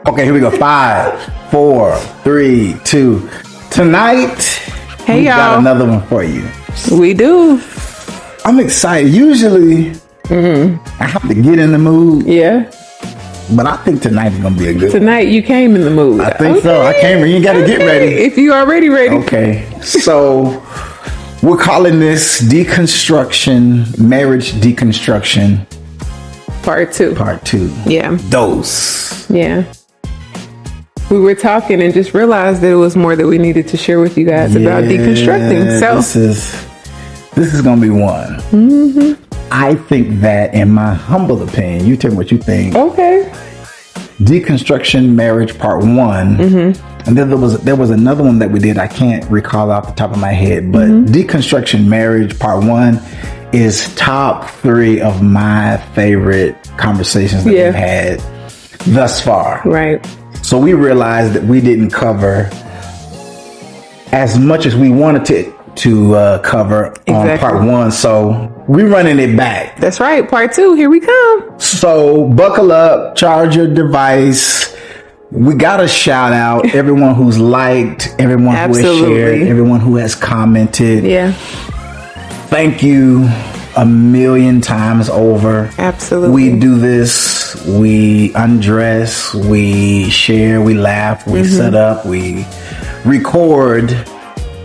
Okay, here we go. 5, 4, 3, 2. Tonight, Hey, we got y'all. another one for you. We do. I'm excited. Usually, I have to get in the mood, Yeah. but I think tonight is gonna be a good one. Tonight you came in the mood. I think so. I came. You got to get ready. If you already ready. Okay, so we're calling this deconstruction, marriage deconstruction, Part 2. part 2. Yeah. Dose. Yeah. We were talking and just realized that it was more that we needed to share with you guys about deconstructing. So this is gonna be one. I think that, in my humble opinion, you tell me what you think. okay. Deconstruction marriage part 1, and then there was another one that we did. I can't recall off the top of my head, but deconstruction marriage part 1 is top 3 of my favorite conversations that we've had thus far. Right. So we realized that we didn't cover as much as we wanted to cover on part 1. So we're running it back. That's right. Part 2. Here we come. So buckle up, charge your device. We got to shout out everyone who's liked, everyone who has shared, everyone who has commented. Yeah. Thank you a million times over. Absolutely. We do this, we undress, we share, we laugh, we set up, we record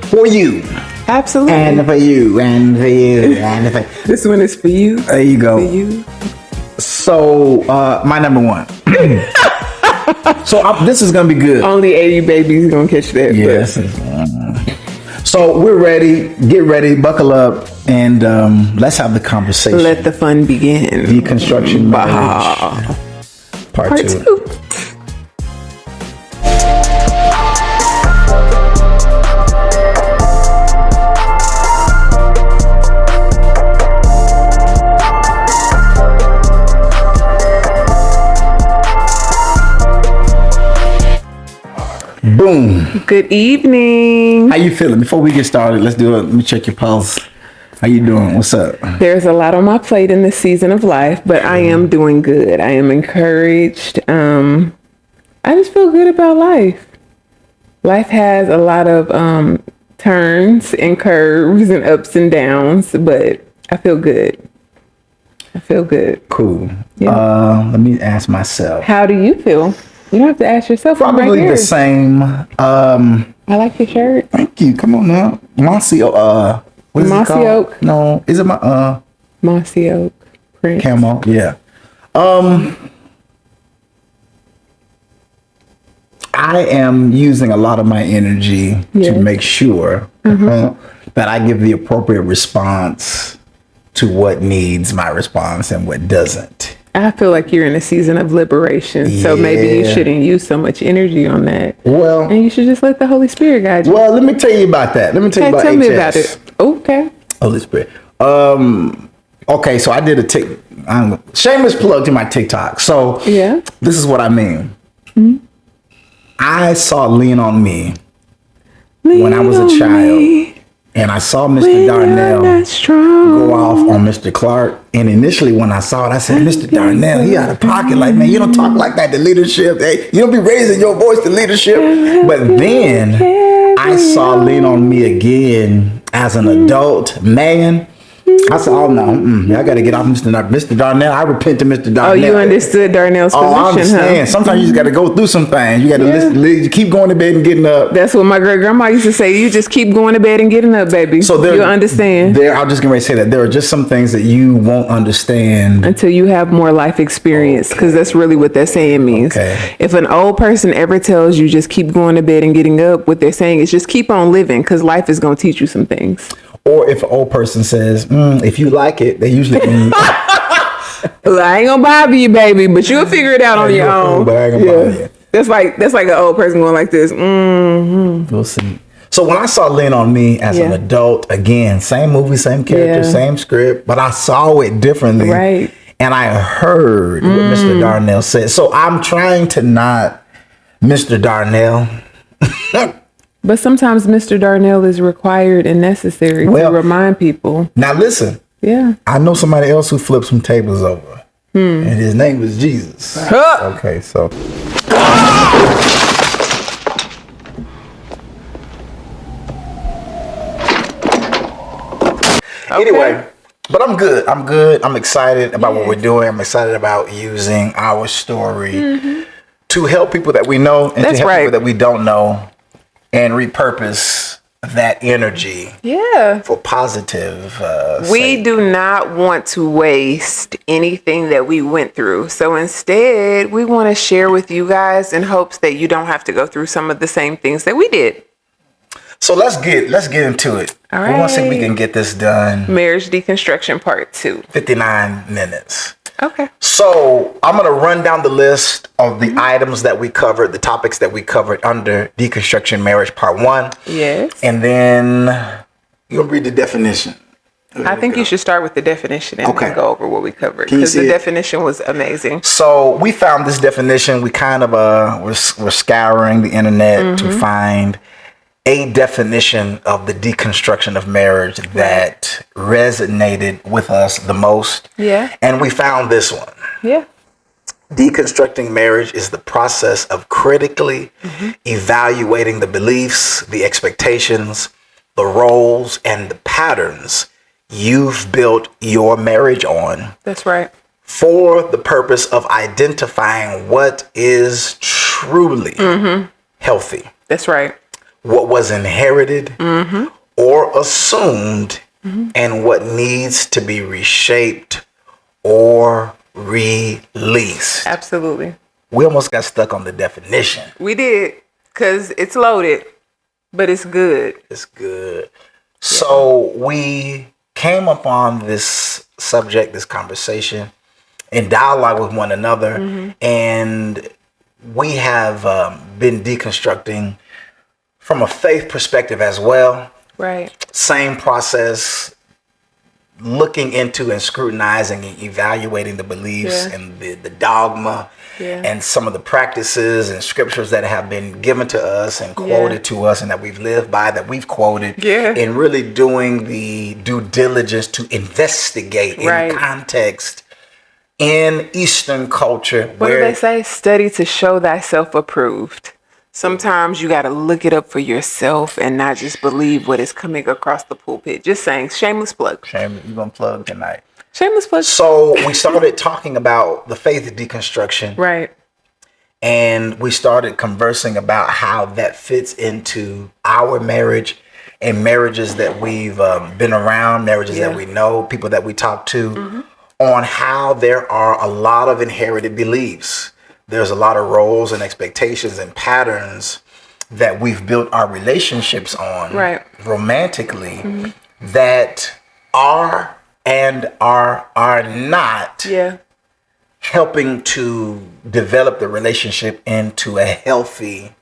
for you. Absolutely. And for you, and for you, and for you. This one is for you. There you go. For you. So, my number 1. So, this is going to be good. Only 80 babies gonna catch that. Yes. So, we're ready. Get ready. Buckle up. And let's have the conversation. Let the fun begin. Deconstruction marriage. Part 2. Boom. Good evening. How you feeling? Before we get started, let's do it. Let me check your pulse. How you doing? What's up? There's a lot on my plate in this season of life, but I am doing good. I am encouraged. I just feel good about life. Life has a lot of turns and curves and ups and downs, but I feel good. I feel good. Cool. Yeah. Let me ask myself. How do you feel? You don't have to ask yourself. I'm Probably right here. the same. I like your shirt. Thank you. Come on now. Mossy what is Mossy it called? Oak. No. Is it my Mossy Oak print. camo? Yeah. I am using a lot of my energy to make sure that I give the appropriate response to what needs my response and what doesn't. I feel like you're in a season of liberation, so maybe you Yeah. shouldn't use so much energy on that. Well, And you should just let the Holy Spirit guide you. well, let me tell you about that. Let me tell you about Tell me HS. about it. Okay. Holy Spirit. Okay, so I did a shameless plug to my TikTok. So Yeah. this is what I mean. I saw Lean on Me when I was a child, and I saw Mr. Darnell go off on Mr. Clark. And initially, when I saw it, I said, "Mr. Darnell, he out of pocket. Like, man, you don't talk like that to leadership. Hey, you don't be raising your voice to leadership." But then I saw Lean on Me again as an adult man. I said, "Oh no, I got to get off Mr. Darnell. I repent to Mr. Darnell." Oh, you understood Darnell's Oh, I position, understand. huh? Sometimes you just got to go through some things. You got to listen. You keep going to bed and getting up. That's what my great grandma used to say. You just keep going to bed and getting up, baby. So you understand I'm just going to say that there are just some things that you won't understand. until you have more life experience, because that's really what that saying means. Okay. If an old person ever tells you just keep going to bed and getting up, what they're saying is just keep on living, because life is going to teach you some things. Or if an old person says, "If you like it," they usually mean, Well, I ain't gonna bother you, baby, but you'll figure it out on your own. but I ain't gonna bother you. That's like an old person going like this. We'll see. So when I saw Lean on Me as an adult, again, same movie, same character, same script, but I saw it differently. Right. And I heard what Mr. Darnell said. So I'm trying to not Mr. Darnell. But sometimes Mr. Darnell is required and necessary to remind people. Now listen. Yeah. I know somebody else who flipped some tables over. And his name was Jesus. Okay, so Anyway, but I'm good. I'm excited about what we're doing. I'm excited about using our story to help people that we know and to help people that we don't know, and repurpose that energy for positive we do not want to waste anything that we went through. So instead, we want to share with you guys in hopes that you don't have to go through some of the same things that we did. So let's get into it. All right. We want to see if we can get this done. Marriage deconstruction part 2. 59 minutes. Okay. So I'm going to run down the list of the items that we covered, the topics that we covered under Deconstruction Marriage Part 1. Yes. And then you'll read the definition. I think you should start with the definition and then go over what we covered, because the definition was amazing. So we found this definition. We kind of we're scouring the internet to find a definition of the deconstruction of marriage that resonated with us the most. Yeah. And we found this one. Yeah. Deconstructing marriage is the process of critically evaluating the beliefs, the expectations, the roles, and the patterns you've built your marriage on. That's right. For the purpose of identifying what is truly healthy. That's right. What was inherited or assumed, and what needs to be reshaped or released. Absolutely. We almost got stuck on the definition. We did, because it's loaded, but it's good. It's good. Yeah. So we came upon this subject, this conversation, in dialogue with one another, and we have been deconstructing from a faith perspective as well. Right. Same process, looking into and scrutinizing and evaluating the beliefs and the dogma and some of the practices and scriptures that have been given to us and quoted to us and that we've lived by, that we've quoted, and really doing the due diligence to investigate in context in Eastern culture. What do they say? Study to show thyself approved. Sometimes you got to look it up for yourself and not just believe what is coming across the pulpit. Just saying, shameless plug. You're going to plug tonight. Shameless plug. So we started talking about the faith deconstruction. Right. And we started conversing about how that fits into our marriage and marriages that we've been around, marriages that we know, people that we talk to, on how there are a lot of inherited beliefs. There's a lot of roles and expectations and patterns that we've built our relationships on romantically that are and are not helping to develop the relationship into a healthy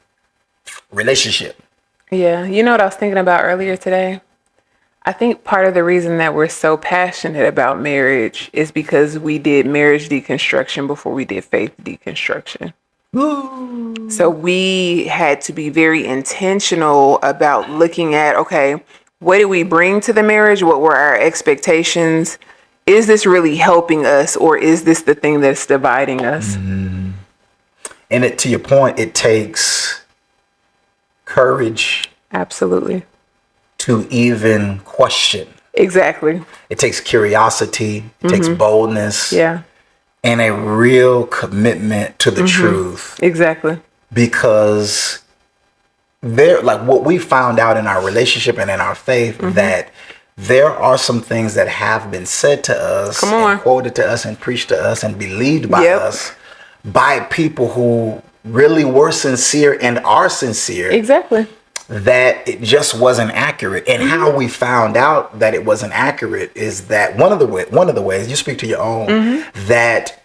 relationship. Yeah. You know what I was thinking about earlier today? I think part of the reason that we're so passionate about marriage is because we did marriage deconstruction before we did faith deconstruction. Ooh. So we had to be very intentional about looking at, okay, what did we bring to the marriage? What were our expectations? Is this really helping us, or is this the thing that's dividing us? And to your point, it takes courage. Absolutely. To even question. Exactly. It takes curiosity. It takes boldness. Yeah. And a real commitment to the truth. Exactly. Because what we found out in our relationship and in our faith, that there are some things that have been said to us, and quoted to us and preached to us and believed by us by people who really were sincere and are sincere. Exactly. That it just wasn't accurate. And how we found out that it wasn't accurate is that one of the ways, you speak to your own, that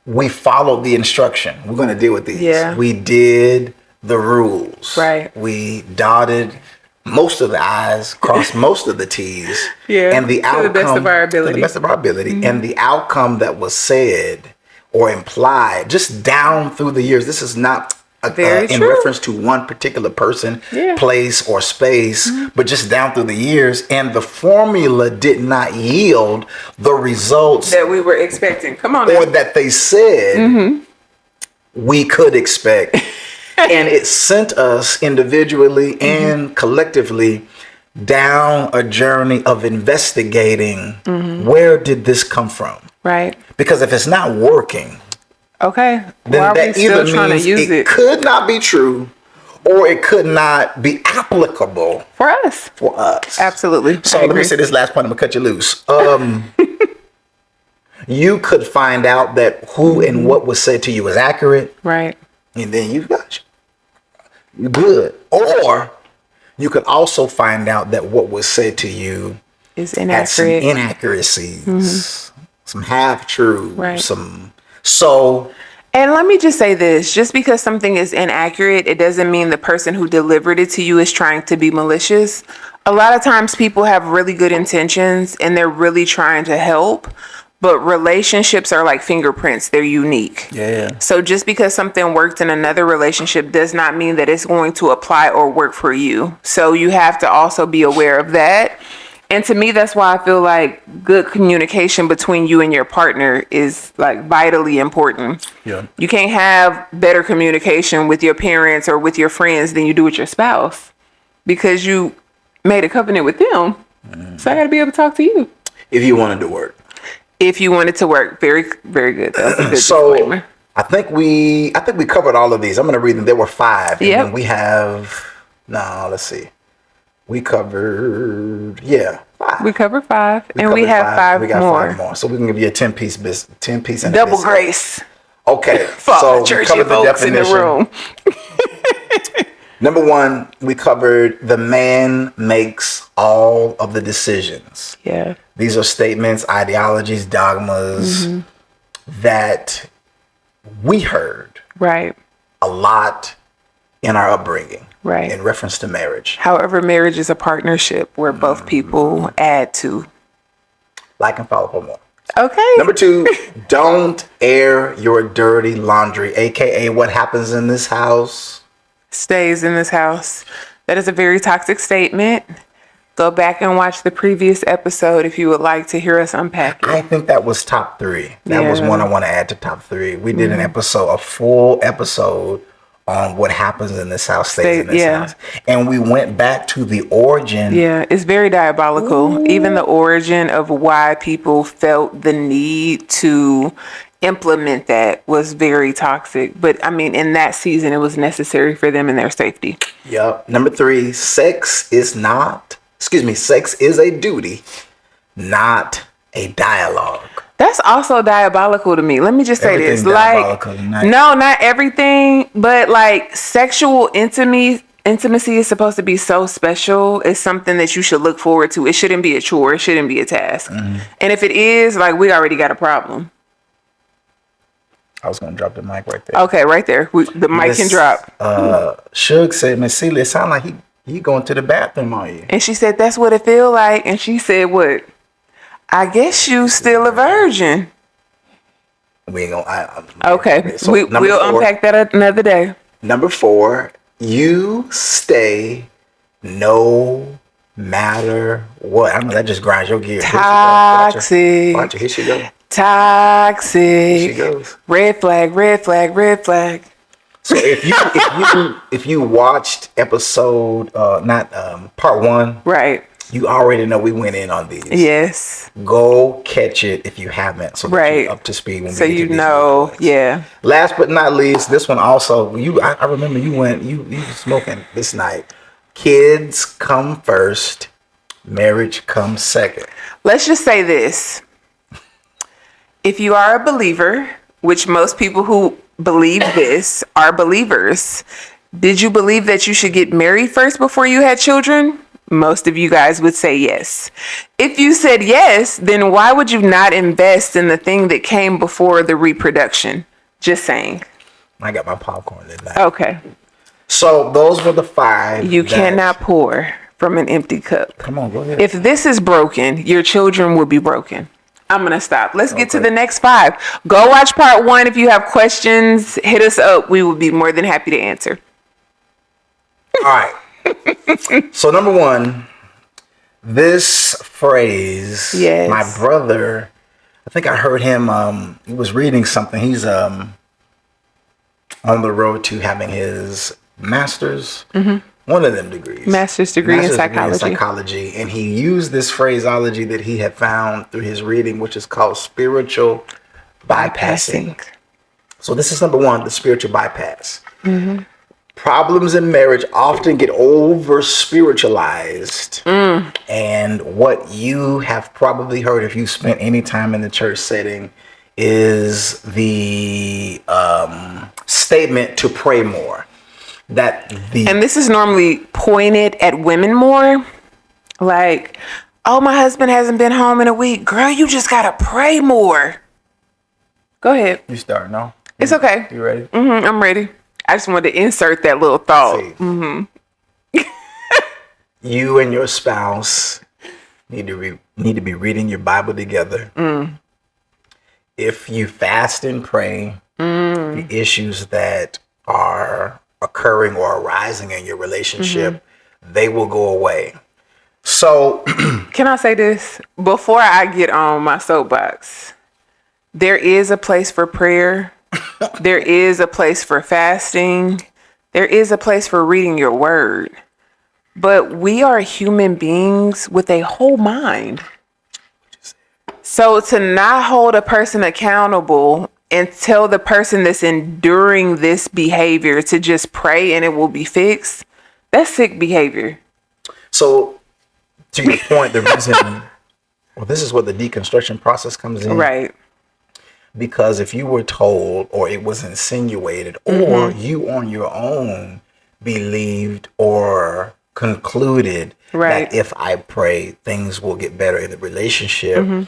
we followed the instruction. We're going to deal with these. Yeah. We did the rules. Right. We dotted most of the I's, crossed most of the T's. Yeah. And the outcome, to the best of our ability. To the best of our ability. And the outcome that was said or implied just down through the years. This is not in reference to one particular person, place, or space, but just down through the years. And the formula did not yield the results that we were expecting. Come on, or that they said we could expect. And it sent us individually and collectively down a journey of investigating where did this come from? Right. Because if it's not working, okay, then why are we that either still trying to means use it could not be true or it could not be applicable for us? for us. Absolutely. So let me say this last point. I'm gonna cut you loose. You could find out that who and what was said to you was accurate, Right. and then you got you good. Or you could also find out that what was said to you Is had some inaccurate. inaccuracies, some half truths, Right. so. And let me just say this, just because something is inaccurate, it doesn't mean the person who delivered it to you is trying to be malicious. A lot of times people have really good intentions and they're really trying to help, but relationships are like fingerprints. They're unique. Yeah. So just because something worked in another relationship does not mean that it's going to apply or work for you. So you have to also be aware of that. And to me, that's why I feel like good communication between you and your partner is like vitally important. Yeah. You can't have better communication with your parents or with your friends than you do with your spouse because you made a covenant with them. So I got to be able to talk to you. If you wanted to work. If you want it to work. Very, very good. That was a good So disclaimer. I think we covered all of these. I'm going to read them. There were 5. And Yep. then we have, let's see. We covered, 5. We covered 5 and we covered have 5 We got more. 5 more. So we can give you a 10-piece and a Double biscuit. grace. Okay. For all So the we churchy covered the folks in the definition. room. Number 1, we covered the man makes all of the decisions. Yeah. These are statements, ideologies, dogmas that we heard Right. a lot in our upbringing. Right. In reference to marriage. However, marriage is a partnership where both people add to. Like and follow for more. Okay. Number 2, don't air your dirty laundry, aka what happens in this house. Stays in this house. That is a very toxic statement. Go back and watch the previous episode if you would like to hear us unpack it. I think that was top 3. That was Yeah. one I want to add to top 3. We did a full episode on what happens in this house stays in this house. And we went back to the origin. Yeah, it's very diabolical. Even the origin of why people felt the need to implement that was very toxic. But I mean, in that season, it was necessary for them and their safety. Yep. Number 3, sex is a duty, not a dialogue. That's also diabolical to me. Let me just say Everything's this. diabolical Like, tonight. no, not everything, but like sexual intimacy is supposed to be so special. It's something that you should look forward to. It shouldn't be a chore. It shouldn't be a task. And if it is, like, we already got a problem. I was going to drop the mic right there. Okay, right there. The mic can drop. Suge said, Miss Celia, it sound like he going to the bathroom, are you? And she said, that's what it feel like. And she said, what? I guess you still a virgin. We ain't gonna. Okay, So we'll unpack that another day. Number 4, you stay no matter what. I know that just grinds your gears. Toxic. Watch her. Here she goes. Toxic. Here she goes. Red flag, red flag, red flag. So if you watched episode part 1, Right. you already know we went in on these. Yes. Go catch it if you haven't, so that Right. you're up to speed when So we get to you these know, points. yeah. Last but not least, this one also. I remember you were smoking this night. Kids come first, marriage comes second. Let's just say this. If you are a believer, which most people who believe this are believers, did you believe that you should get married first before you had children? Most of you guys would say yes. If you said yes, then why would you not invest in the thing that came before the reproduction? Just saying. I got my popcorn tonight. Okay. So those were the 5. You cannot pour from an empty cup. Come on, go ahead. If this is broken, your children will be broken. I'm going to stop. Let's get to the next 5. Go watch part 1. If you have questions, hit us up. We will be more than happy to answer. All right. So number 1, this phrase. Yes. My brother, I think I heard him. He was reading something. He's on the road to having his master's, one of them degrees. Master's degree in psychology. And he used this phraseology that he had found through his reading, which is called spiritual bypassing. So this is number one, the spiritual bypass. Problems in marriage often get over spiritualized. And what you have probably heard if you spent any time in the church setting is the statement to pray more. And this is normally pointed at women more. Like, oh, my husband hasn't been home in a week. Girl, you just got to pray more. Go ahead. You start, no? It's okay. You ready? I'm ready. I just wanted to insert that little thought. You and your spouse need to be reading your Bible together. If you fast and pray, the issues that are occurring or arising in your relationship, they will go away. So, can I say this before I get on my soapbox? There is a place for prayer. There is a place for fasting. There is a place for reading your word. But we are human beings with a whole mind. So to not hold a person accountable and tell the person that's enduring this behavior to just pray and it will be fixed, that's sick behavior. So to your point, the reason, well, this is where the deconstruction process comes in. Right. Because if you were told or it was insinuated or you on your own believed or concluded that if I pray, things will get better in the relationship,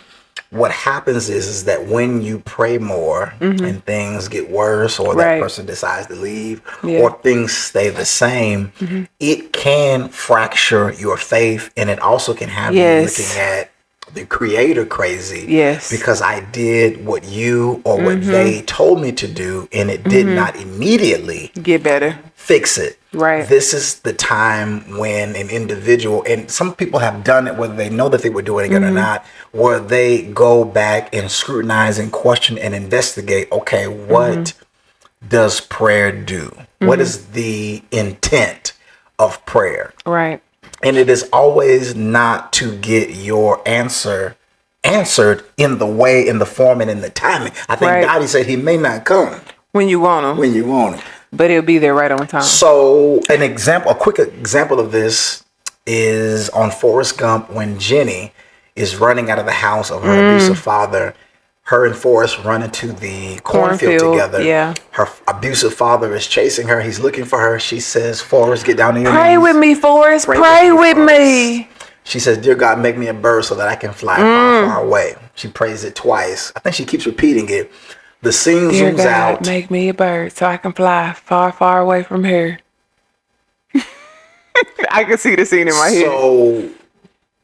what happens is that when you pray more and things get worse or that person decides to leave or things stay the same, it can fracture your faith, and it also can have you looking at the creator crazy because I did what you or what they told me to do and it did not immediately get better, fix it. Right. This is the time when an individual, and some people have done it whether they know that they were doing it or not, where they go back and scrutinize and question and investigate, okay, what does prayer do? What is the intent of prayer? Right. And it is always not to get your answer answered in the way, in the form, and in the timing. I think Dottie said he may not come when you want him. When you want him. But he'll be there right on time. So a quick example of this is on Forrest Gump when Jenny is running out of the house of her abusive father. Her and Forrest run into the cornfield together. Yeah. Her abusive father is chasing her. He's looking for her. She says, Forrest, get down on your knees. Pray with me, Forrest. Pray with me. She says, dear God, make me a bird so that I can fly far, far away. She prays it twice. I think she keeps repeating it. The scene dear zooms God, out. Make me a bird so I can fly far, far away from here. I can see the scene in my head. So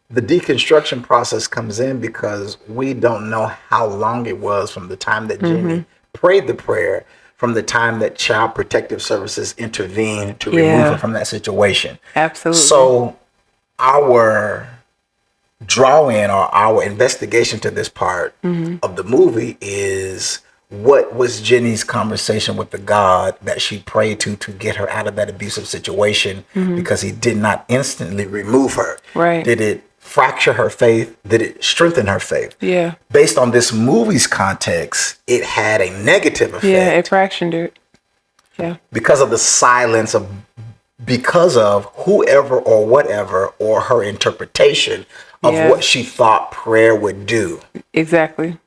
the deconstruction process comes in because we don't know how long it was from the time that Jenny prayed the prayer, from the time that Child Protective Services intervened to remove her from that situation. Absolutely. So our draw in or our investigation to this part of the movie is, what was Jenny's conversation with the God that she prayed to get her out of that abusive situation because he did not instantly remove her? Right. Did it fracture her faith? Did it strengthen her faith? Yeah. Based on this movie's context, it had a negative effect. Yeah, it fractured it. Yeah. Because of the silence because of whoever or whatever or her interpretation of what she thought prayer would do. Exactly.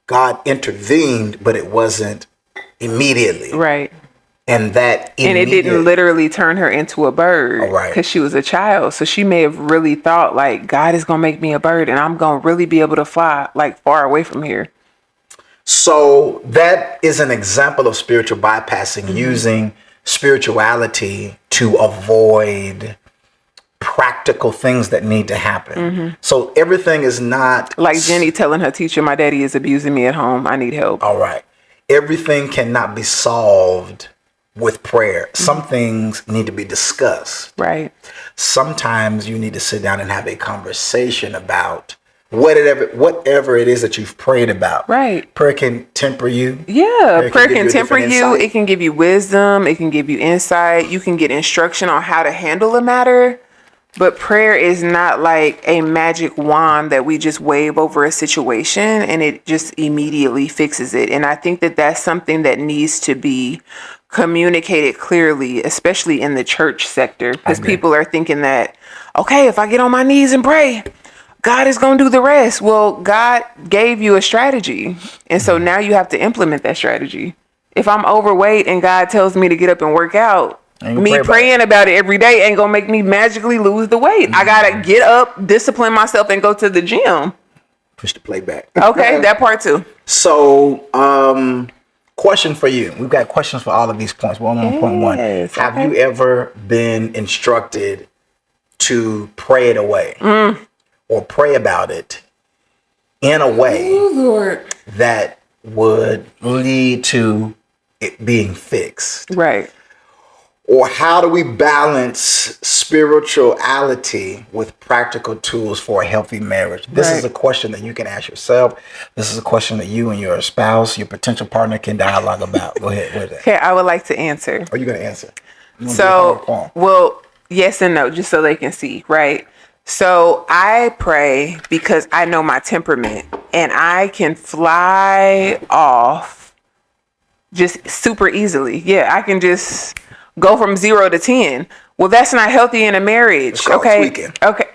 God intervened, but it wasn't immediately. Right. And it didn't literally turn her into a bird because she was a child. So she may have really thought like, God is going to make me a bird and I'm going to really be able to fly like far away from here. So that is an example of spiritual bypassing, using spirituality to avoid practical things that need to happen. So everything is not like Jenny telling her teacher, my daddy is abusing me at home. I need help. All right. Everything cannot be solved with prayer. Some things need to be discussed. Right. Sometimes you need to sit down and have a conversation about whatever it is that you've prayed about. Right. Prayer can temper you. Yeah, prayer can temper you. Insight. It can give you wisdom. It can give you insight. You can get instruction on how to handle a matter. But prayer is not like a magic wand that we just wave over a situation and it just immediately fixes it. And I think that that's something that needs to be communicated clearly, especially in the church sector, because people are thinking that, okay, if I get on my knees and pray, God is going to do the rest. Well, God gave you a strategy. And so now you have to implement that strategy. If I'm overweight and God tells me to get up and work out, me praying about it every day ain't gonna make me magically lose the weight. I gotta get up, discipline myself, and go to the gym. Push the play back. Okay, that part too. So, question for you. We've got questions for all of these points. We're on point one. Have you ever been instructed to pray it away or pray about it in a way that would lead to it being fixed? Right. Or how do we balance spirituality with practical tools for a healthy marriage? This is a question that you can ask yourself. This is a question that you and your spouse, your potential partner, can dialogue about. Go ahead. What is that? Okay, I would like to answer. Are you going to answer? So, well, yes and no, just so they can see, right? So I pray because I know my temperament and I can fly off just super easily. Yeah, I can just go from 0 to 10. Well, that's not healthy in a marriage. Okay. Okay.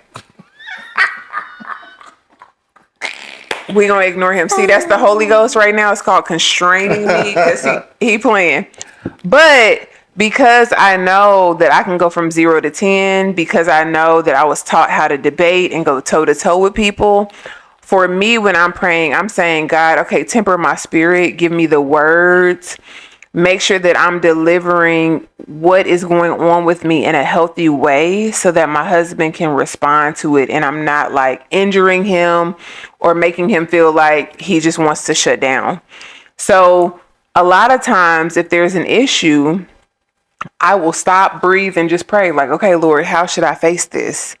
We're going to ignore him. See, that's the Holy Ghost right now. It's called constraining me because he playing. But because I know that I can go from 0 to 10, because I know that I was taught how to debate and go toe to toe with people. For me, when I'm praying, I'm saying, God, okay, temper my spirit. Give me the words. Make sure that I'm delivering what is going on with me in a healthy way so that my husband can respond to it. And I'm not like injuring him or making him feel like he just wants to shut down. So a lot of times if there's an issue, I will stop, breathe, and just pray like, okay, Lord, how should I face this?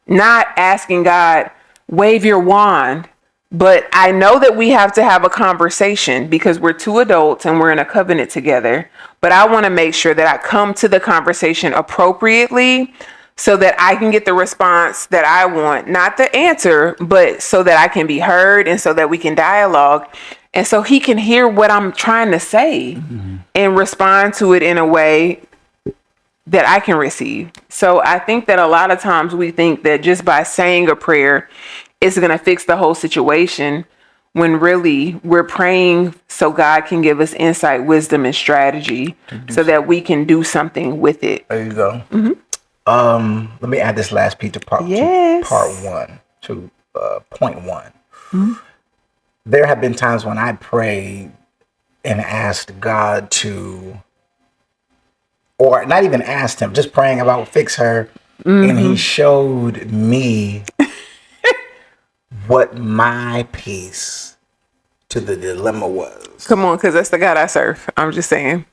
Not asking God, wave your wand. But I know that we have to have a conversation because we're two adults and we're in a covenant together. But I want to make sure that I come to the conversation appropriately so that I can get the response that I want. Not the answer, but so that I can be heard and so that we can dialogue. And so he can hear what I'm trying to say and respond to it in a way that I can receive. So I think that a lot of times we think that just by saying a prayer, it's going to fix the whole situation when really we're praying so God can give us insight, wisdom, and strategy so that we can do something with it. There you go. Let me add this last piece to part one, to point one. There have been times when I prayed and asked God to, or not even asked him, just praying about fix her. And he showed me what my piece to the dilemma was. Come on, because that's the God I serve. I'm just saying.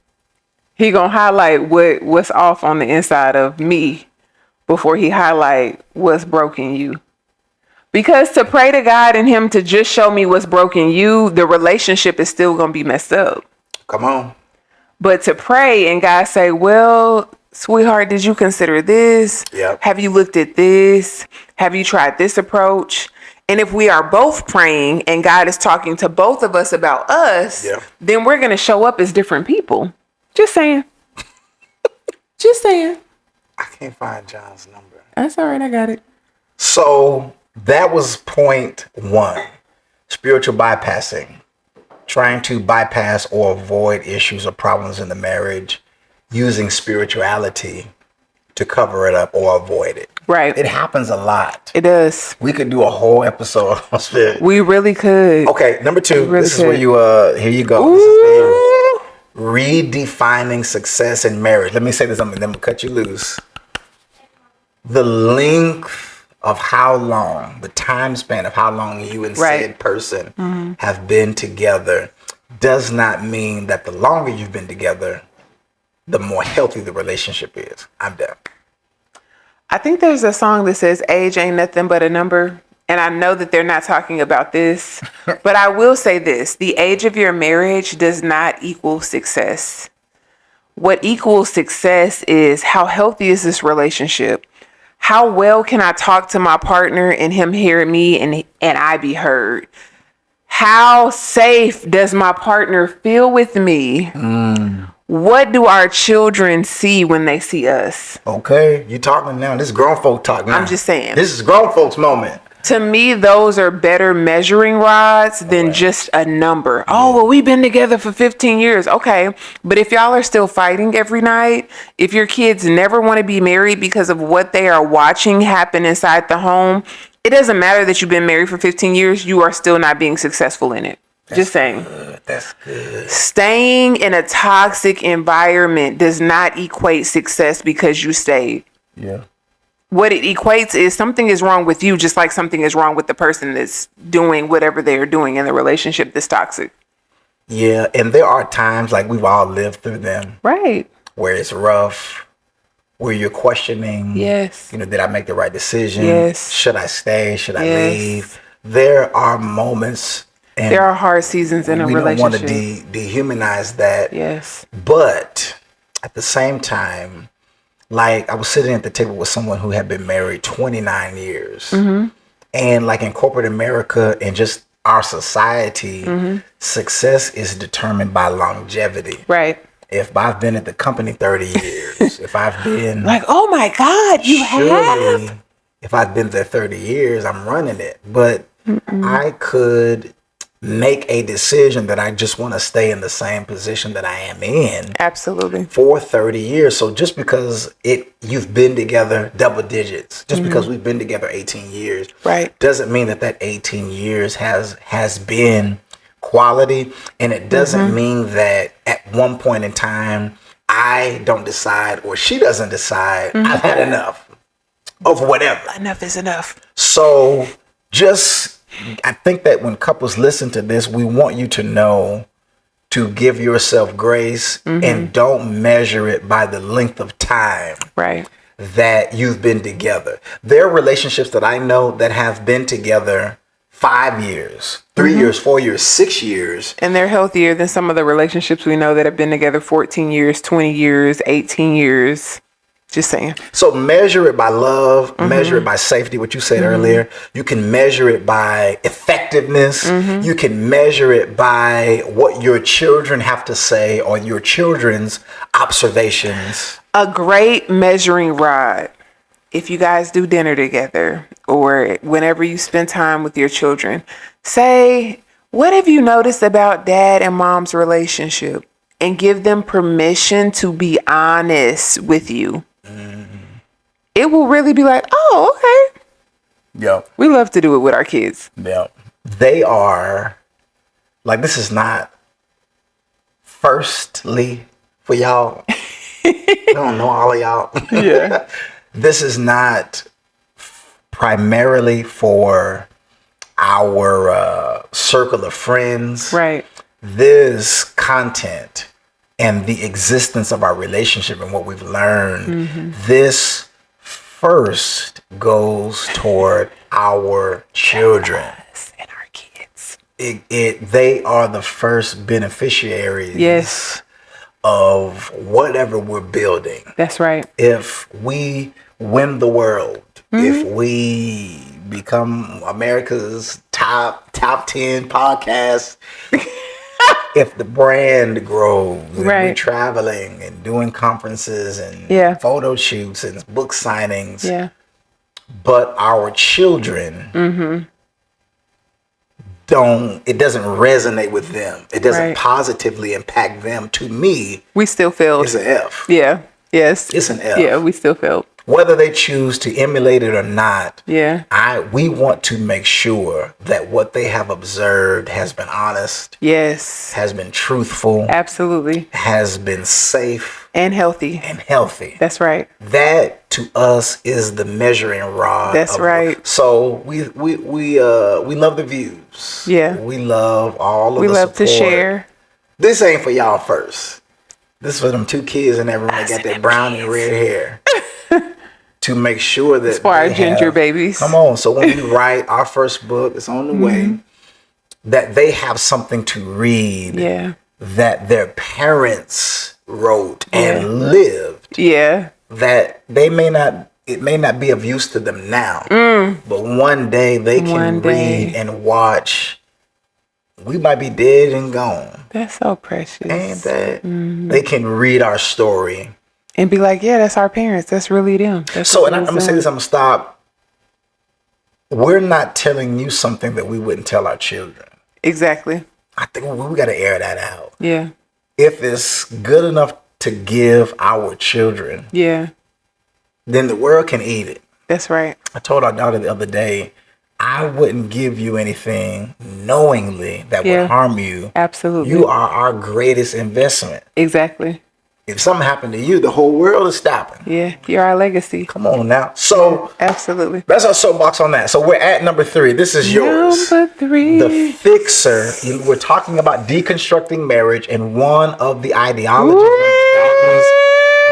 He gonna highlight what's off on the inside of me before he highlight what's broken you. Because to pray to God and him to just show me what's broken you, the relationship is still gonna be messed up. Come on. But to pray and God say, well, sweetheart, did you consider this? Yep. Have you looked at this? Have you tried this approach? And if we are both praying and God is talking to both of us about us, then we're going to show up as different people. Just saying. Just saying. I can't find John's number. That's all right. I got it. So that was point one. Spiritual bypassing. Trying to bypass or avoid issues or problems in the marriage using spirituality to cover it up or avoid it. Right. It happens a lot. It does. We could do a whole episode on spirit. We really could. Okay, number two. Really this is where you here you go. Ooh. This is redefining success in marriage. Let me say this something, then we'll cut you loose. The length of how long, the time span of how long you and said person have been together does not mean that the longer you've been together, the more healthy the relationship is. I'm done. I think there's a song that says age ain't nothing but a number. and I know that they're not talking about this, but I will say this. The age of your marriage does not equal success. What equals success is how healthy is this relationship? How well can I talk to my partner and him hear me and I be heard? How safe does my partner feel with me? What do our children see when they see us? Okay, you talking now. This is grown folk talk now. I'm just saying. This is grown folks moment. To me, those are better measuring rods than just a number. Oh, well, we've been together for 15 years. Okay. But if y'all are still fighting every night, if your kids never want to be married because of what they are watching happen inside the home, it doesn't matter that you've been married for 15 years. You are still not being successful in it. Just saying. That's good. Staying in a toxic environment does not equate success because you stayed. Yeah. What it equates is something is wrong with you, just like something is wrong with the person that's doing whatever they're doing in the relationship that's toxic. Yeah, and there are times, like we've all lived through them, Right. where it's rough, where you're questioning, Yes. did I make the right decision? Yes. Should I stay? Should I Yes. leave? There are moments, and There are hard seasons in a we don't want to relationship. dehumanize that. Yes. But at the same time, like I was sitting at the table with someone who had been married 29 years. And like in corporate America and just our society, success is determined by longevity. Right. If I've been at the company 30 years, if I've been Like, oh my God, you have? surely, if I've been there 30 years, I'm running it. But I could make a decision that I just want to stay in the same position that I am in Absolutely. for 30 years. So just because you've been together double digits, just because we've been together 18 years, Right. doesn't mean that 18 years has been quality. And it doesn't mean that at one point in time, I don't decide or she doesn't decide I've had enough of whatever. Enough is enough. So I think that when couples listen to this, we want you to know to give yourself grace and don't measure it by the length of time Right. that you've been together. There are relationships that I know that have been together 5 years, 3 years, 4 years, 6 years. And they're healthier than some of the relationships we know that have been together 14 years, 20 years, 18 years. Just saying. So measure it by love, measure it by safety, what you said earlier. You can measure it by effectiveness. You can measure it by what your children have to say or your children's observations. A great measuring rod, if you guys do dinner together or whenever you spend time with your children, say, what have you noticed about dad and mom's relationship? And give them permission to be honest with you. It will really be like, oh, okay. Yep. We love to do it with our kids. Yep. They are, like, this is not firstly for y'all. I don't know all of y'all. Yeah. This is not primarily for our circle of friends. Right. This content and the existence of our relationship and what we've learned, this first goes toward our children. And our kids. They are the first beneficiaries Yes. of whatever we're building. That's right. If we win the world, if we become America's top 10 podcast, if the brand grows, and we're Right. traveling and doing conferences and Yeah. photo shoots and book signings, Yeah. but our children it doesn't resonate with them. It doesn't Right. positively impact them. To me, We still failed. it's an F. Yeah. Yes. It's an F. Yeah, we still failed. Whether they choose to emulate it or not, Yeah. we want to make sure that what they have observed has been honest, Yes. has been truthful, Absolutely. has been safe And healthy. and healthy. That's right. That to us is the measuring rod. That's right. So we love the views. Yeah. We love all of We the love to support. share. This ain't for y'all first. This is for them two kids in that room that got that brown and red hair. to make sure that for our ginger babies. Come on. So when we write our first book, it's on the way, that they have something to read that their parents wrote and lived. Yeah. That it may not be of use to them now, but one day they can read and watch. We might be dead and gone. That's so precious. And that they can read our story. And be like, yeah, that's our parents. That's really them. So, and I'm going to say this, I'm going to stop. We're not telling you something that we wouldn't tell our children. Exactly. I think we got to air that out. Yeah. If it's good enough to give our children, then the world can eat it. That's right. I told our daughter the other day, I wouldn't give you anything knowingly that would harm you. Absolutely. You are our greatest investment. Exactly. If something happened to you, the whole world is stopping. Yeah, you're our legacy. Come on now. So absolutely. That's our soapbox on that. So we're at number 3. This is yours. Number 3. The Fixer. We're talking about deconstructing marriage and one of the ideologies,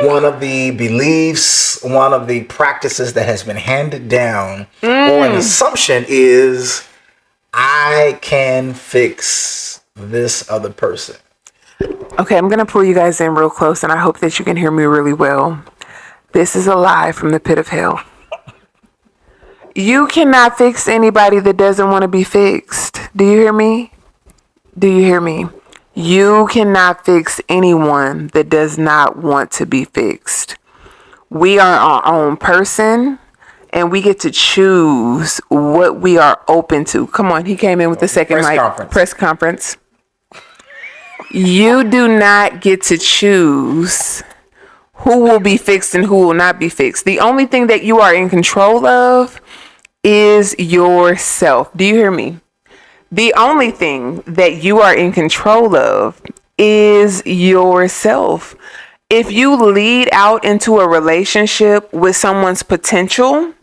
one of the beliefs, one of the practices that has been handed down, or an assumption is, I can fix this other person. Okay, I'm going to pull you guys in real close, and I hope that you can hear me really well. This is a lie from the pit of hell. You cannot fix anybody that doesn't want to be fixed. Do you hear me? Do you hear me? You cannot fix anyone that does not want to be fixed. We are our own person, and we get to choose what we are open to. Come on, he came in with the second mic. Press conference. You do not get to choose who will be fixed and who will not be fixed. The only thing that you are in control of is yourself. Do you hear me? The only thing that you are in control of is yourself. If you lead out into a relationship with someone's potential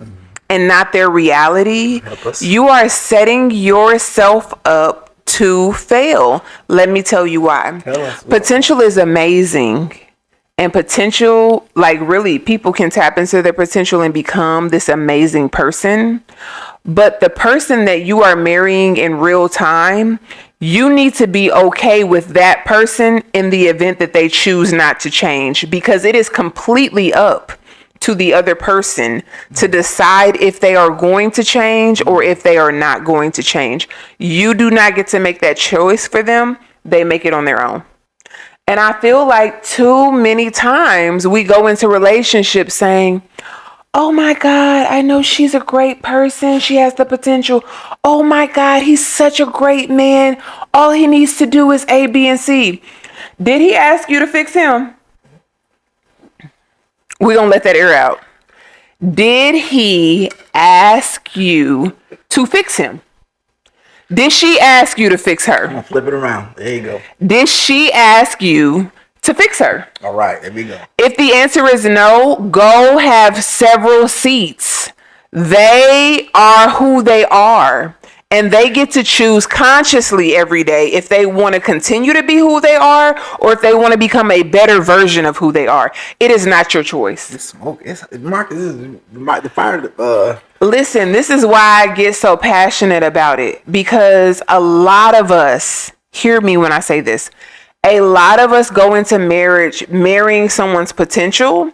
and not their reality, you are setting yourself up to fail. Let me tell you why. Potential is amazing. And potential, like really, people can tap into their potential and become this amazing person. But the person that you are marrying in real time, you need to be okay with that person in the event that they choose not to change, because it is completely up to the other person to decide if they are going to change or if they are not going to change. You do not get to make that choice for them. They make it on their own. And I feel like too many times we go into relationships saying, oh my God, I know she's a great person. She has the potential. Oh my God, he's such a great man. All he needs to do is A, B, and C. Did he ask you to fix him? We're going to let that air out. Did he ask you to fix him? Did she ask you to fix her? I'm going to flip it around. There you go. Did she ask you to fix her? All right, there we go. If the answer is no, go have several seats. They are who they are. And they get to choose consciously every day if they want to continue to be who they are or if they want to become a better version of who they are. It is not your choice. It's smoke. Marcus, this is the fire. Listen, this is why I get so passionate about it, because a lot of us, hear me when I say this, a lot of us go into marriage marrying someone's potential,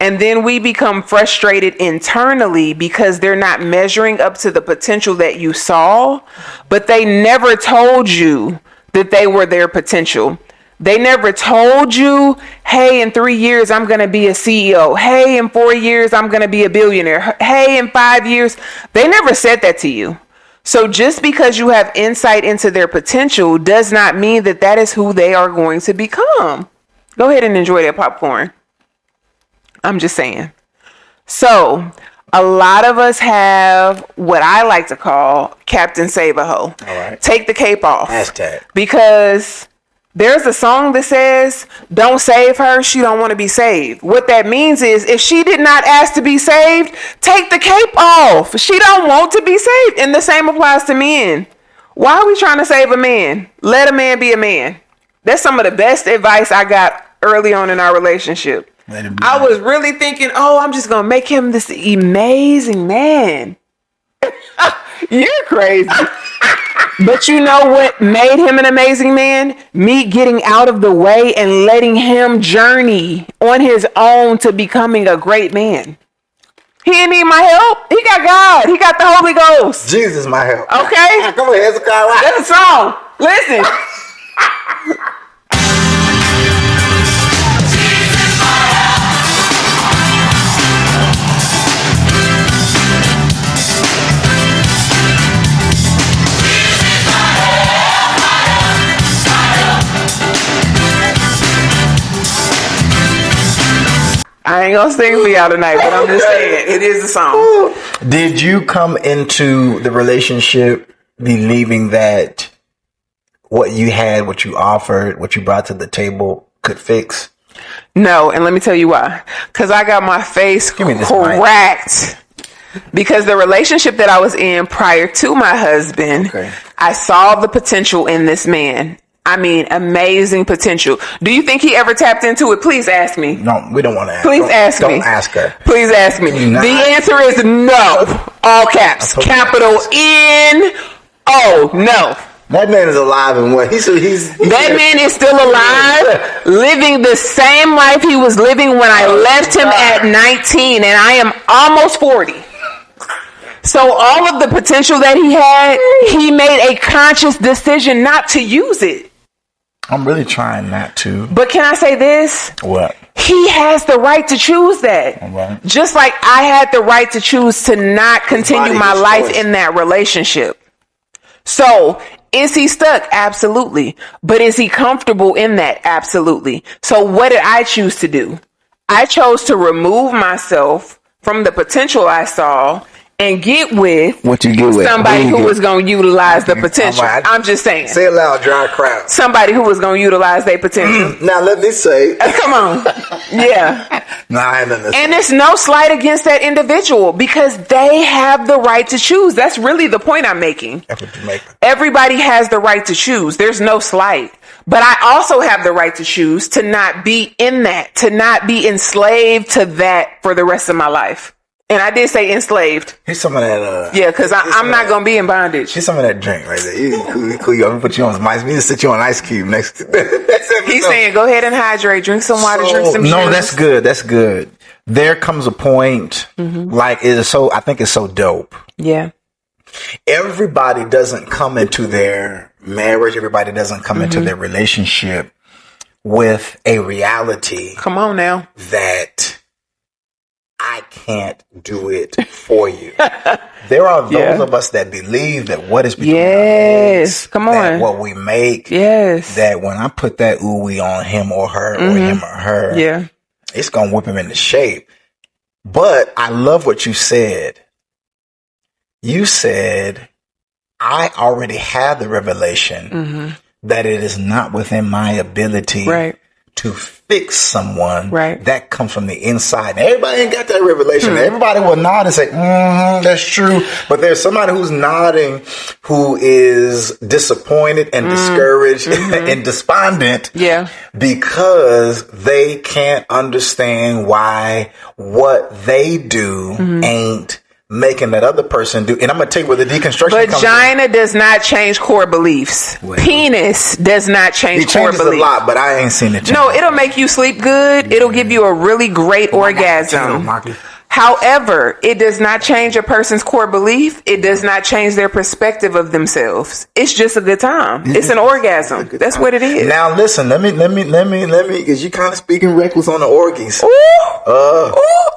and then we become frustrated internally because they're not measuring up to the potential that you saw, but they never told you that they were their potential. They never told you, hey, in 3 years, I'm going to be a CEO. Hey, in 4 years, I'm going to be a billionaire. Hey, in 5 years. They never said that to you. So just because you have insight into their potential does not mean that that is who they are going to become. Go ahead and enjoy that popcorn. I'm just saying. So a lot of us have what I like to call Captain Save-A-Ho. All right. Take the cape off. Hashtag. Because there's a song that says, don't save her, she don't want to be saved. What that means is if she did not ask to be saved, take the cape off. She don't want to be saved. And the same applies to men. Why are we trying to save a man? Let a man be a man. That's some of the best advice I got early on in our relationship. I was really thinking, oh, I'm just gonna make him this amazing man. You're crazy. But you know what made him an amazing man? Me getting out of the way and letting him journey on his own to becoming a great man. He didn't need my help. He got God. He got the Holy Ghost. Jesus, my help. Okay? Come on, Hezekiah. That's a song. Listen. I ain't gonna sing for y'all tonight, but I'm just saying, it is a song. Did you come into the relationship believing that what you had, what you offered, what you brought to the table could fix? No, and let me tell you why. Because I got my face cracked. Because the relationship that I was in prior to my husband, I saw the potential in this man. I mean, amazing potential. Do you think he ever tapped into it? Please ask me. No, we don't want to ask. Please ask me. Don't ask her. Please ask me. The answer is no. All caps. Capital N-O. No. That man is alive and what? He's that man is still alive, living the same life he was living when I left him at 19, and I am almost 40. So all of the potential that he had, he made a conscious decision not to use it. I'm really trying not to. But can I say this? What? He has the right to choose that. Right. Just like I had the right to choose to not continue my life in that relationship. So, is he stuck? Absolutely. But is he comfortable in that? Absolutely. So what did I choose to do? I chose to remove myself from the potential I saw and get with somebody who was going to utilize the potential. I'm just saying. Say it loud, dry crowd. Somebody who was going to utilize their potential. Now let me say. Come on. Yeah. And it's no slight against that individual because they have the right to choose. That's really the point I'm making. Everybody has the right to choose. There's no slight. But I also have the right to choose to not be in that, to not be enslaved to that for the rest of my life. And I did say enslaved. Here's some of that. Yeah, because I'm not going to be in bondage. Here's some of that drink right there. You cool you up and put you on some ice. We need to sit you on an ice cube next to He's saying, go ahead and hydrate. Drink some water, drink some juice. No, that's good. That's good. There comes a point, like it is so, I think it's so dope. Yeah. Everybody doesn't come into their marriage. Everybody doesn't come into their relationship with a reality. Come on now. That I can't do it for you. There are those of us that believe that what is between our legs, come on, that what we make, that when I put that ooey on him or her or him or her, it's gonna whip him into shape. But I love what you said. You said, I already have the revelation that it is not within my ability to fix someone. That comes from the inside. Now, everybody ain't got that revelation. Everybody will nod and say, that's true. But there's somebody who's nodding who is disappointed and discouraged and despondent because they can't understand why what they do ain't making that other person do. And I'm going to tell you where the deconstruction comes in. Vagina does not change core beliefs. Well, penis does not change core beliefs. It changes a lot, but I ain't seen it change. No, it'll make you sleep good. It'll give you a really great orgasm. However, it does not change a person's core belief. It does not change their perspective of themselves. It's just a good time. It's an orgasm. That's what it is. Now listen, let me, because you're kind of speaking reckless on the orgies.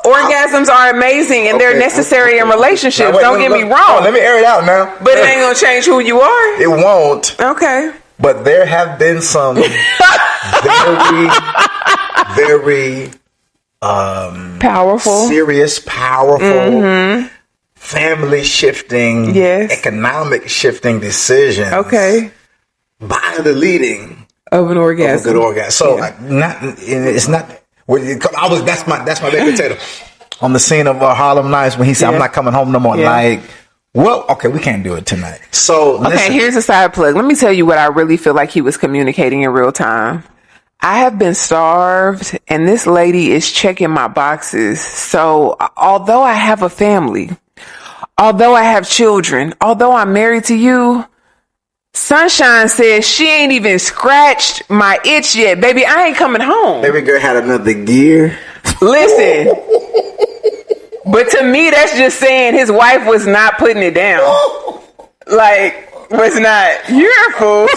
Orgasms are amazing and they're necessary in relationships. Now, don't get me wrong. Let me air it out now. But it ain't going to change who you are. It won't. Okay. But there have been some very powerful, serious, powerful, family shifting, economic shifting decisions. Okay. By the leading of an orgasm. Of a good orgasm. So it's not. That's my big potato. On the scene of Harlem Nights when he said, "I'm not coming home no more." Like, well, okay, we can't do it tonight. So okay, here's a side plug. Let me tell you what I really feel like he was communicating in real time. I have been starved and this lady is checking my boxes. So although I have a family, although I have children, although I'm married to you, Sunshine says she ain't even scratched my itch yet. Baby, I ain't coming home. Baby girl had another gear. Listen. But to me, that's just saying his wife was not putting it down. Like, was not. You're a fool.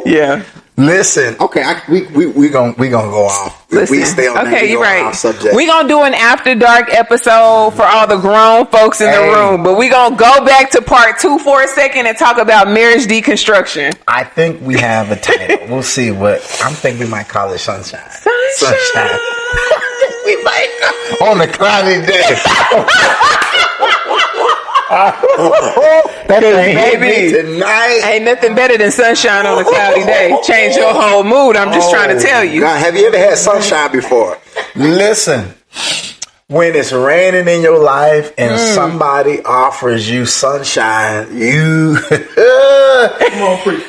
Yeah. Listen, okay, we gonna go off. Listen, We stay on that. okay, We you're go right. off subject. We gonna do an after dark episode for all the grown folks in the room, but we gonna go back to part 2 for a second and talk about marriage deconstruction. I think we have a title. We'll see what I'm thinking. We might call it Sunshine. Sunshine. We might on a cloudy day. That ain't baby, tonight. Ain't nothing better than sunshine on a cloudy day. Change your whole mood. I'm just trying to tell you. God, have you ever had sunshine before? Listen, when it's raining in your life and somebody offers you sunshine, you come on, preach.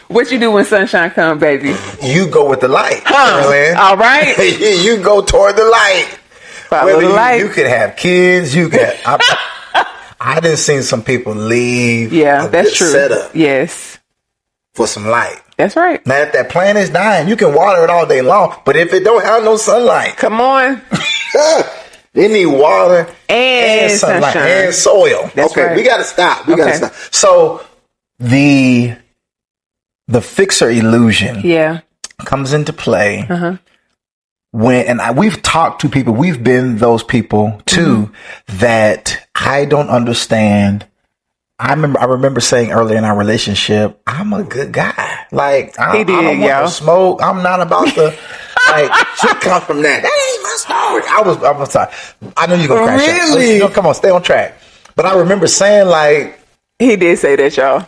What you do when sunshine come, baby? You go with the light. All right. You go toward the light. Follow the light. You could have kids. You could. I done seen some people leave. Yeah, that's true. Setup. Yes, for some light. That's right. Now, if that plant is dying, you can water it all day long. But if it don't have no sunlight, come on, they need water and sunlight sunshine. and soil. That's okay, right. we got to stop. We got to stop. So the fixer illusion, comes into play. We've talked to people, we've been those people too, that I don't understand. I remember saying earlier in our relationship, I'm a good guy. Like, I don't want to smoke. I'm not about to, shit comes from that. That ain't my story. I'm sorry. I know you're going to crash out. Really? No, come on, stay on track. But I remember saying, like, he did say that, y'all.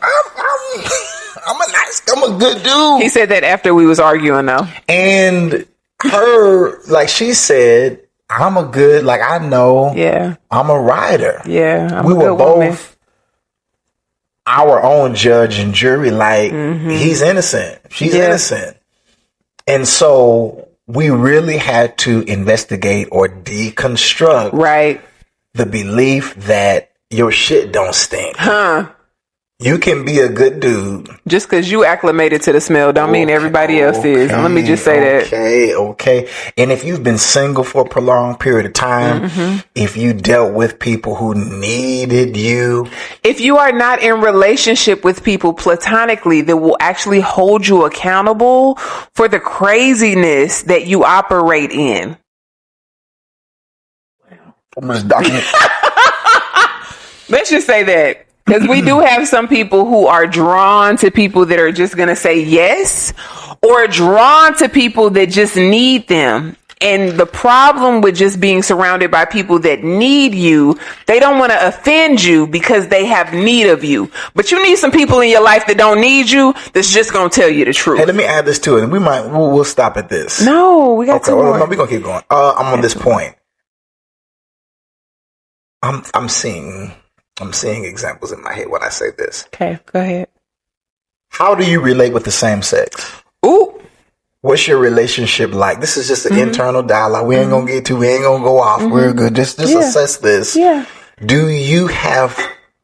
I'm a good dude. He said that after we was arguing, though. And her, like she said, I'm a good, like I know, I'm a rider. Yeah, we were both our own judge and jury. Like he's innocent, she's innocent, and so we really had to investigate or deconstruct, the belief that your shit don't stink. You can be a good dude. Just because you acclimated to the smell don't mean everybody else is. Let me just say that. Okay. And if you've been single for a prolonged period of time, if you dealt with people who needed you. If you are not in relationship with people platonically that will actually hold you accountable for the craziness that you operate in. Let's just say that. Because we do have some people who are drawn to people that are just going to say yes, or drawn to people that just need them. And the problem with just being surrounded by people that need you, they don't want to offend you because they have need of you. But you need some people in your life that don't need you, that's just going to tell you the truth. Hey, let me add this to it, and we'll stop at this. No, we got two more. No, we're going to keep going. I'm on this point. I'm seeing examples in my head when I say this. Okay, go ahead. How do you relate with the same sex? Ooh. What's your relationship like? This is just an internal dialogue. We ain't gonna go off. We're good. Just assess this. Yeah. Do you have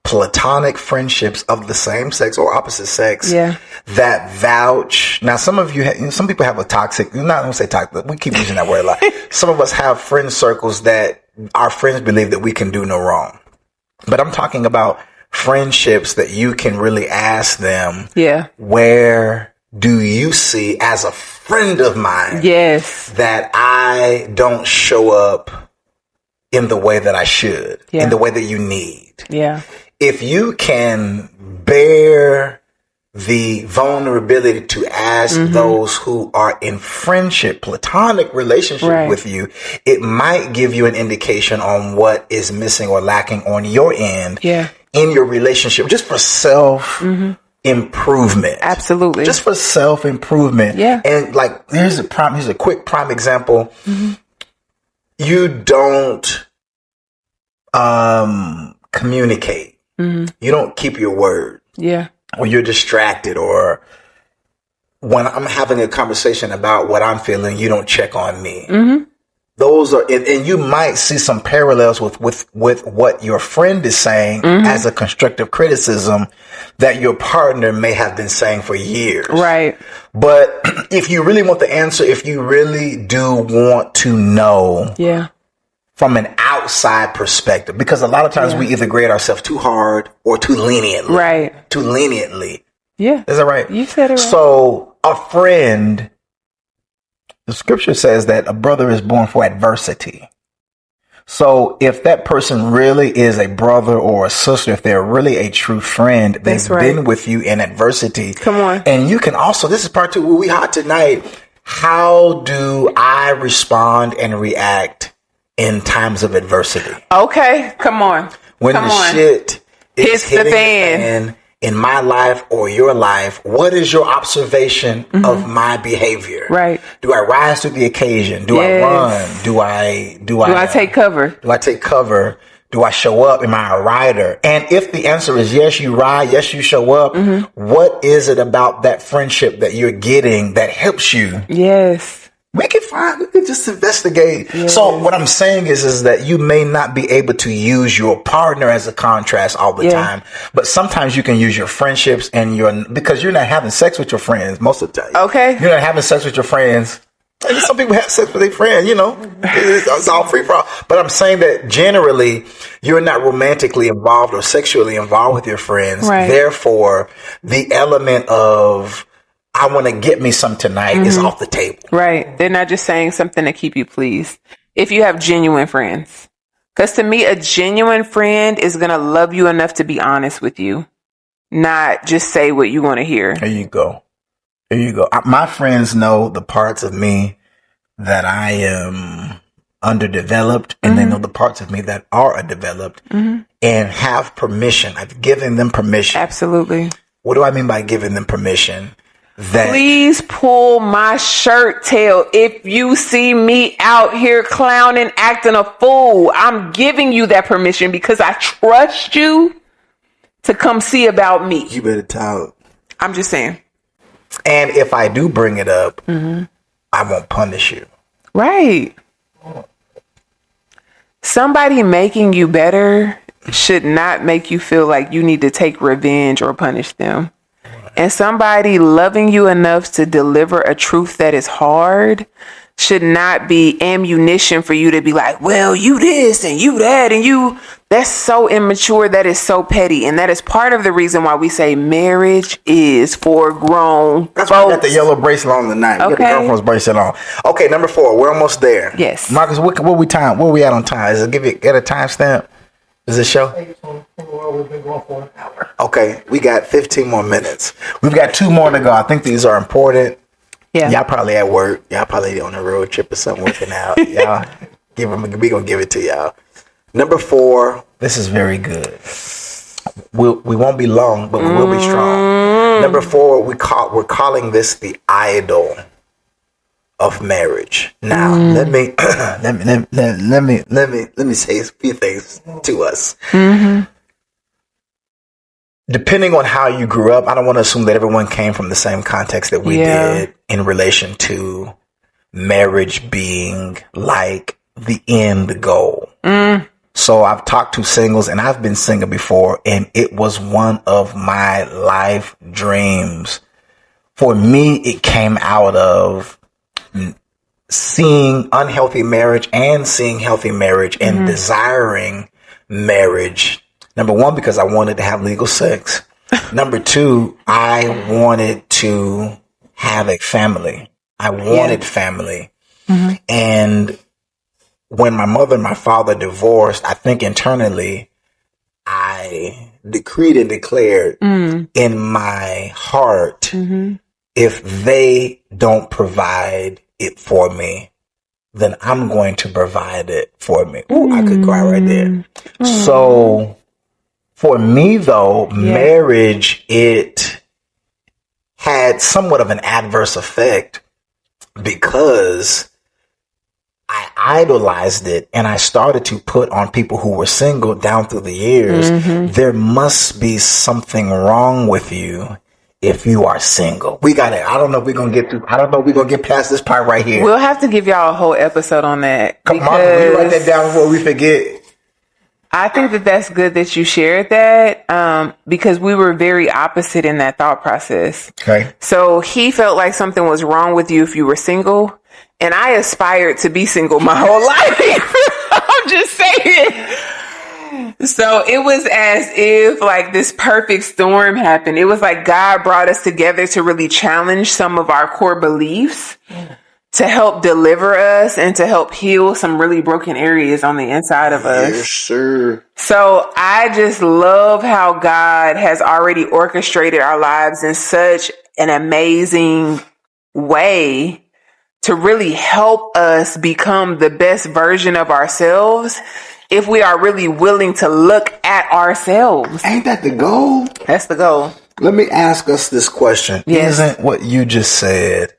platonic friendships of the same sex or opposite sex that vouch? Now, some people have a toxic, not gonna say toxic, we keep using that word a lot. Some of us have friend circles that our friends believe that we can do no wrong. But I'm talking about friendships that you can really ask them. Yeah. Where do you see as a friend of mine? Yes. That I don't show up in the way that I should, in the way that you need. Yeah. If you can bear the vulnerability to ask those who are in friendship, platonic relationship with you, it might give you an indication on what is missing or lacking on your end in your relationship, just for self improvement. Absolutely. Just for self improvement. Yeah. And like, here's a quick prime example. You don't communicate. You don't keep your word. Yeah. Or you're distracted, or when I'm having a conversation about what I'm feeling, you don't check on me. Those are, and you might see some parallels with what your friend is saying as a constructive criticism that your partner may have been saying for years. Right. But if you really want the answer, if you really do want to know from an outside perspective, because a lot of times we either grade ourselves too hard or too leniently. Right. Too leniently. Yeah. Is that right? You said it right. So a friend, the scripture says that a brother is born for adversity. So if that person really is a brother or a sister, if they're really a true friend, they've been with you in adversity. Come on. And you can also, this is part two, we hot tonight. How do I respond and react in times of adversity? Okay. Come on. When the shit is hits hitting the fan in my life or your life, what is your observation of my behavior? Right. Do I rise to the occasion? Do I run? Do I take cover? Do I take cover? Do I show up? Am I a rider? And if the answer is yes, you ride, yes, you show up, what is it about that friendship that you're getting that helps you? Yes. We can find, we can just investigate. Yes. So what I'm saying is that you may not be able to use your partner as a contrast all the time, but sometimes you can use your friendships and because you're not having sex with your friends most of the time. Okay. You're not having sex with your friends. And some people have sex with their friends, it's all free for all. But I'm saying that generally you're not romantically involved or sexually involved with your friends. Right. Therefore, the element of I want to get me some tonight is off the table. Right. They're not just saying something to keep you pleased. If you have genuine friends. Because to me, a genuine friend is going to love you enough to be honest with you. Not just say what you want to hear. There you go. There you go. My friends know the parts of me that I am underdeveloped, and they know the parts of me that are developed and have permission. I've given them permission. Absolutely. What do I mean by giving them permission? Please pull my shirt tail if you see me out here clowning, acting a fool. I'm giving you that permission because I trust you to come see about me. You better talk. I'm just saying. And if I do bring it up, I won't punish you. Right. Somebody making you better should not make you feel like you need to take revenge or punish them. And somebody loving you enough to deliver a truth that is hard should not be ammunition for you to be like, well, you this and you that and you. That's so immature. That is so petty. And that is part of the reason why we say marriage is for grown That's folks. why I got the yellow bracelet on tonight. We got the girlfriend's bracelet on. Okay, number 4. We're almost there. Yes. Marcus, what we at on time? Is it get a timestamp? Is this show? We've been going for an hour. Okay, we got 15 more minutes. We've got 2 more to go. I think these are important. Yeah. Y'all probably at work. Y'all probably on a road trip or something working out. Y'all we gonna give it to y'all. Number 4. This is very good. We won't be long, but we will be strong. Number 4. We're calling this the idol of marriage. Now, let me say a few things to us. Depending on how you grew up, I don't want to assume that everyone came from the same context that we did in relation to marriage being like the end goal. So I've talked to singles, and I've been single before, and it was one of my life dreams. For me, it came out of seeing unhealthy marriage and seeing healthy marriage and desiring marriage. Number 1, because I wanted to have legal sex. Number 2, I wanted to have a family. I wanted family. And when my mother and my father divorced, I think internally I decreed and declared in my heart, if they don't provide it for me, then I'm going to provide it for me. Ooh, I could cry right there. So for me, though, marriage, it had somewhat of an adverse effect because I idolized it and I started to put on people who were single down through the years. There must be something wrong with you if you are single? We got it. I don't know if we're going to get through. I don't know if we're going to get past this part right here. We'll have to give y'all a whole episode on that. Come on, Martha, will you write that down before we forget? I think that that's good that you shared that because we were very opposite in that thought process. Okay. So he felt like something was wrong with you if you were single. And I aspired to be single my whole life. I'm just saying. So it was as if like this perfect storm happened. It was like God brought us together to really challenge some of our core beliefs, to help deliver us and to help heal some really broken areas on the inside of us. Yes, sir. So I just love how God has already orchestrated our lives in such an amazing way to really help us become the best version of ourselves if we are really willing to look at ourselves. Ain't that the goal? That's the goal. Let me ask us this question. Yes. Isn't what you just said,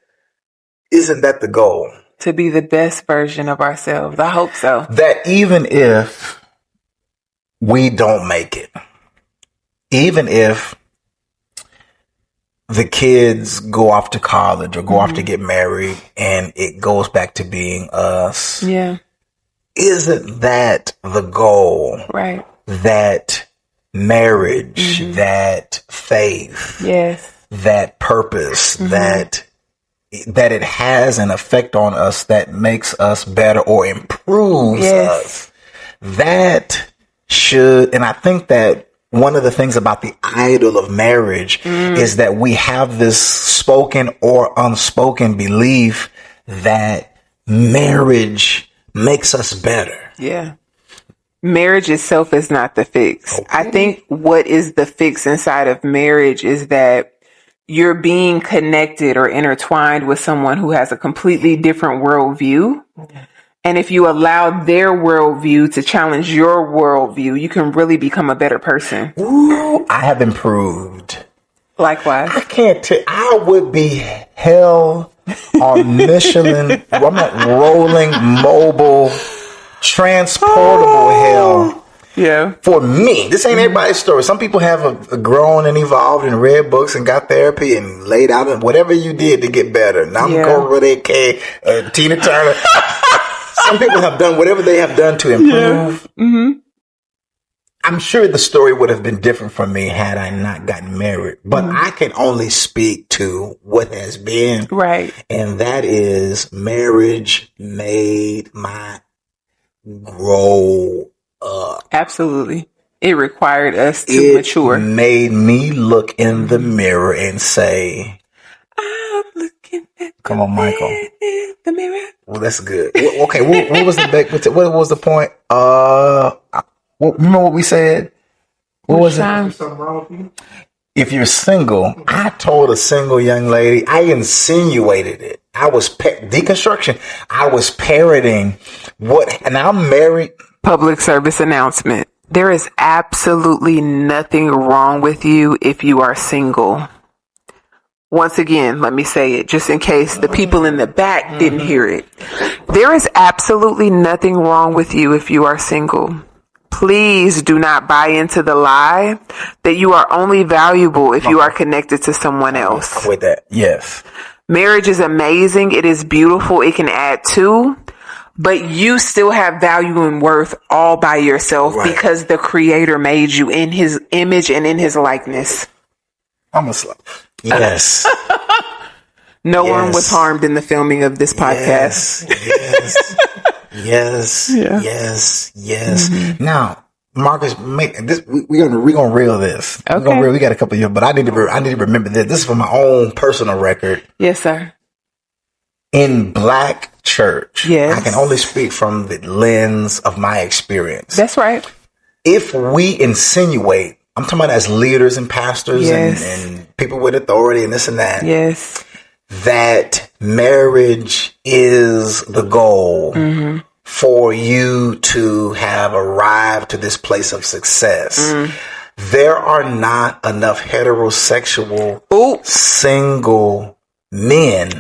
isn't that the goal? To be the best version of ourselves. I hope so. That even if we don't make it, even if the kids go off to college or go off to get married and it goes back to being us, Yeah. isn't that the goal? Right. That marriage, that faith, Yes. that purpose, that it has an effect on us that makes us better or improves us. That should, and I think that one of the things about the idol of marriage is that we have this spoken or unspoken belief that marriage makes us better. Yeah. Marriage itself is not the fix. Okay. I think what is the fix inside of marriage is that you're being connected or intertwined with someone who has a completely different worldview. And if you allow their worldview to challenge your worldview, you can really become a better person. Ooh, I have improved. Likewise. I can't tell. I would be hell on Michelin. I'm not rolling, mobile, transportable hell. Yeah. For me, this ain't everybody's story. Some people have a grown and evolved and read books and got therapy and laid out and whatever you did to get better. Now I'm going with AK, Tina Turner. Some people have done whatever they have done to improve. Yeah. Mm-hmm. I'm sure the story would have been different for me had I not gotten married, but I can only speak to what has been. Right. And that is marriage made my grow up. Absolutely. It required us to mature. It made me look in the mirror and say, I'm looking at come on, Michael. the mirror. Well, that's good. Okay, what was what was the point? Remember what we said? What was it? Something wrong with you? If you're single, I told a single young lady, I insinuated it. I was deconstruction. I was parroting and I'm married. Public service announcement. There is absolutely nothing wrong with you if you are single. Once again, let me say it just in case the people in the back didn't hear it. There is absolutely nothing wrong with you if you are single. Please do not buy into the lie that you are only valuable if you are connected to someone else. I'm with that. Yes. Marriage is amazing. It is beautiful. It can add to, but you still have value and worth all by yourself because the Creator made you in His image and in His likeness. I'm a slut. Yes. No one was harmed in the filming of this podcast. Yes. Yeah. Yes. Now, Marcus, make this. We're gonna reel this. Okay. We got a couple of years, but I need to remember this. This is for my own personal record. Yes, sir. In Black church, yes. I can only speak from the lens of my experience. That's right. If we insinuate, I'm talking about as leaders and pastors and people with authority and this and that. Yes. That marriage is the goal for you to have arrived to this place of success. There are not enough heterosexual single men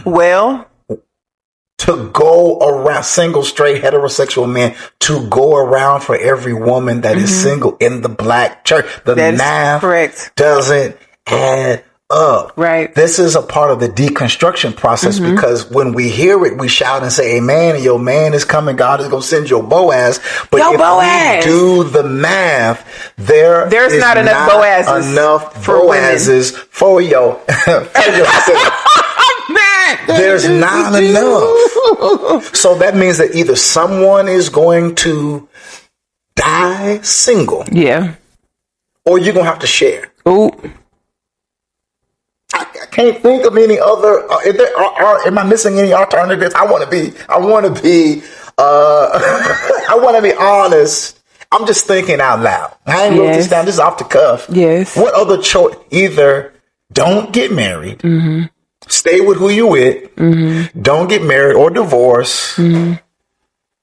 to go around, single, straight, heterosexual men to go around for every woman that is single in the Black church. The math doesn't add up. Right. This is a part of the deconstruction process because when we hear it, we shout and say, amen, and your man is coming. God is going to send your Boaz. But Yo, if Boaz. we do the math, there's is not enough Boazes enough for Boazes for your, Man, there's not enough. So that means that either someone is going to die single yeah. or you're going to have to share. Ooh. I can't think of any other. Am I missing any alternatives? I want to be I want to be honest. I'm just thinking out loud. I ain't wrote this down. This is off the cuff. Yes. What other choice? Either don't get married, stay with who you with, don't get married or divorce,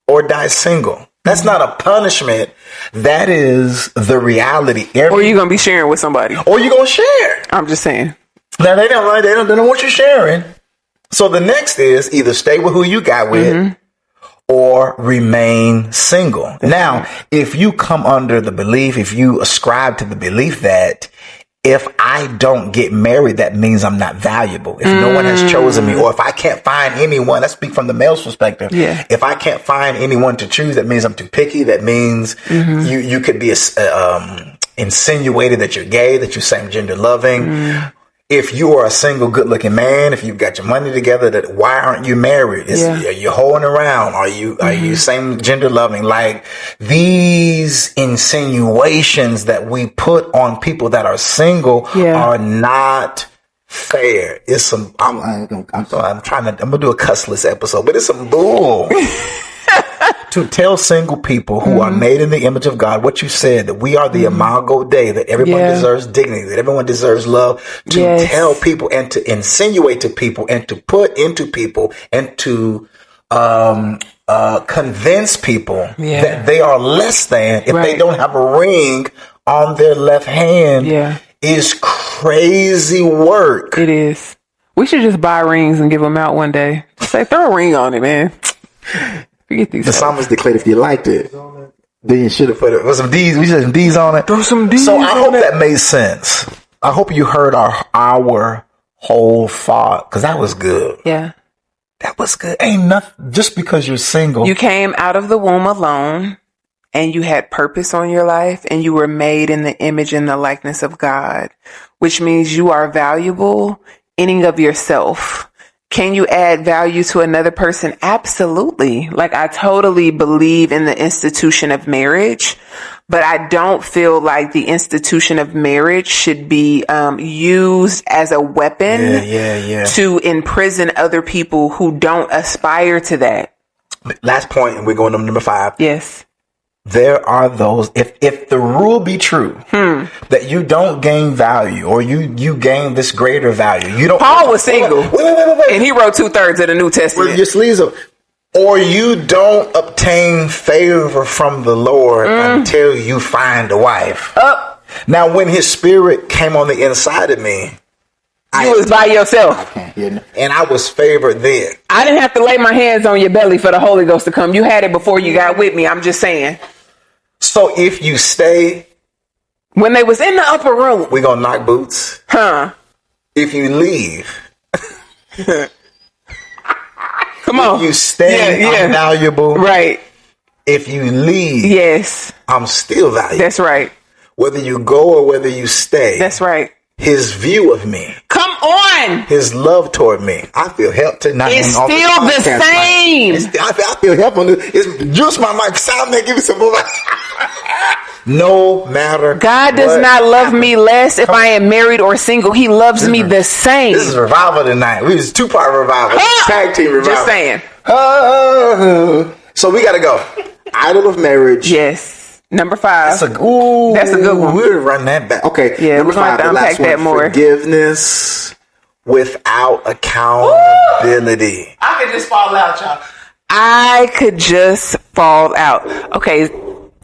or die single. That's not a punishment. That is the reality. Or you're going to be sharing with somebody. Or you're going to share. I'm just saying. Now they don't want you sharing. So the next is either stay with who you got with or remain single. Now, if you come under the belief, if you ascribe to the belief that if I don't get married, that means I'm not valuable. If no one has chosen me, or if I can't find anyone, let's speak from the male's perspective. Yeah. If I can't find anyone to choose, that means I'm too picky. That means you could be insinuated that you're gay, that you're same gender loving. If you are a single, good looking man, if you've got your money together, that why aren't you married? Are you hoeing around? Are you same gender loving? Like these insinuations that we put on people that are single are not fair. It's some. I'm gonna do a cussless episode, but it's some bull. To tell single people who are made in the image of God what you said, that we are the imago Dei, that everyone deserves dignity, that everyone deserves love, to tell people and to insinuate to people and to put into people and to convince people that they are less than if they don't have a ring on their left hand is crazy work. It is. We should just buy rings and give them out one day. Say, throw a ring on it, man. The psalmist declared if you liked it, then you should have put it with some D's. We said some D's on it. Throw some D's. So I hope that made sense. I hope you heard our whole thought, because that was good. Yeah. That was good. Ain't nothing, just because you're single. You came out of the womb alone and you had purpose on your life and you were made in the image and the likeness of God, which means you are valuable in and of yourself. Can you add value to another person? Absolutely. Like, I totally believe in the institution of marriage, but I don't feel like the institution of marriage should be used as a weapon to imprison other people who don't aspire to that. Last point, and we're going to number 5. Yes. There are those, if the rule be true, that you don't gain value or you gain this greater value. You don't. Paul was single. Wait. And he wrote 2/3 of the New Testament. With your sleeves up. Or you don't obtain favor from the Lord until you find a wife. Now, when his spirit came on the inside of me, you was by yourself. And I was favored then. I didn't have to lay my hands on your belly for the Holy Ghost to come. You had it before you got with me. I'm just saying. So if you stay, when they was in the upper room, we're going to knock boots. If you leave, come on. If you stay, I'm valuable. Right. If you leave, I'm still valuable. That's right. Whether you go or whether you stay. That's right. His view of me. Come on. His love toward me. I feel help tonight. It's still the same. I feel help on this. It's juice my mic. Sound man, give me some more. No matter. God does not love me less if I am married or single. He loves me the same. This is revival tonight. We was 2-part revival. Tag team revival. Just saying. So we got to go. Idol of marriage. Yes. Number 5. That's a good one. We'll run that back. Okay. Yeah, number 5. The last one. More. Forgiveness without accountability. Ooh! I could just fall out, y'all. I could just fall out. Okay.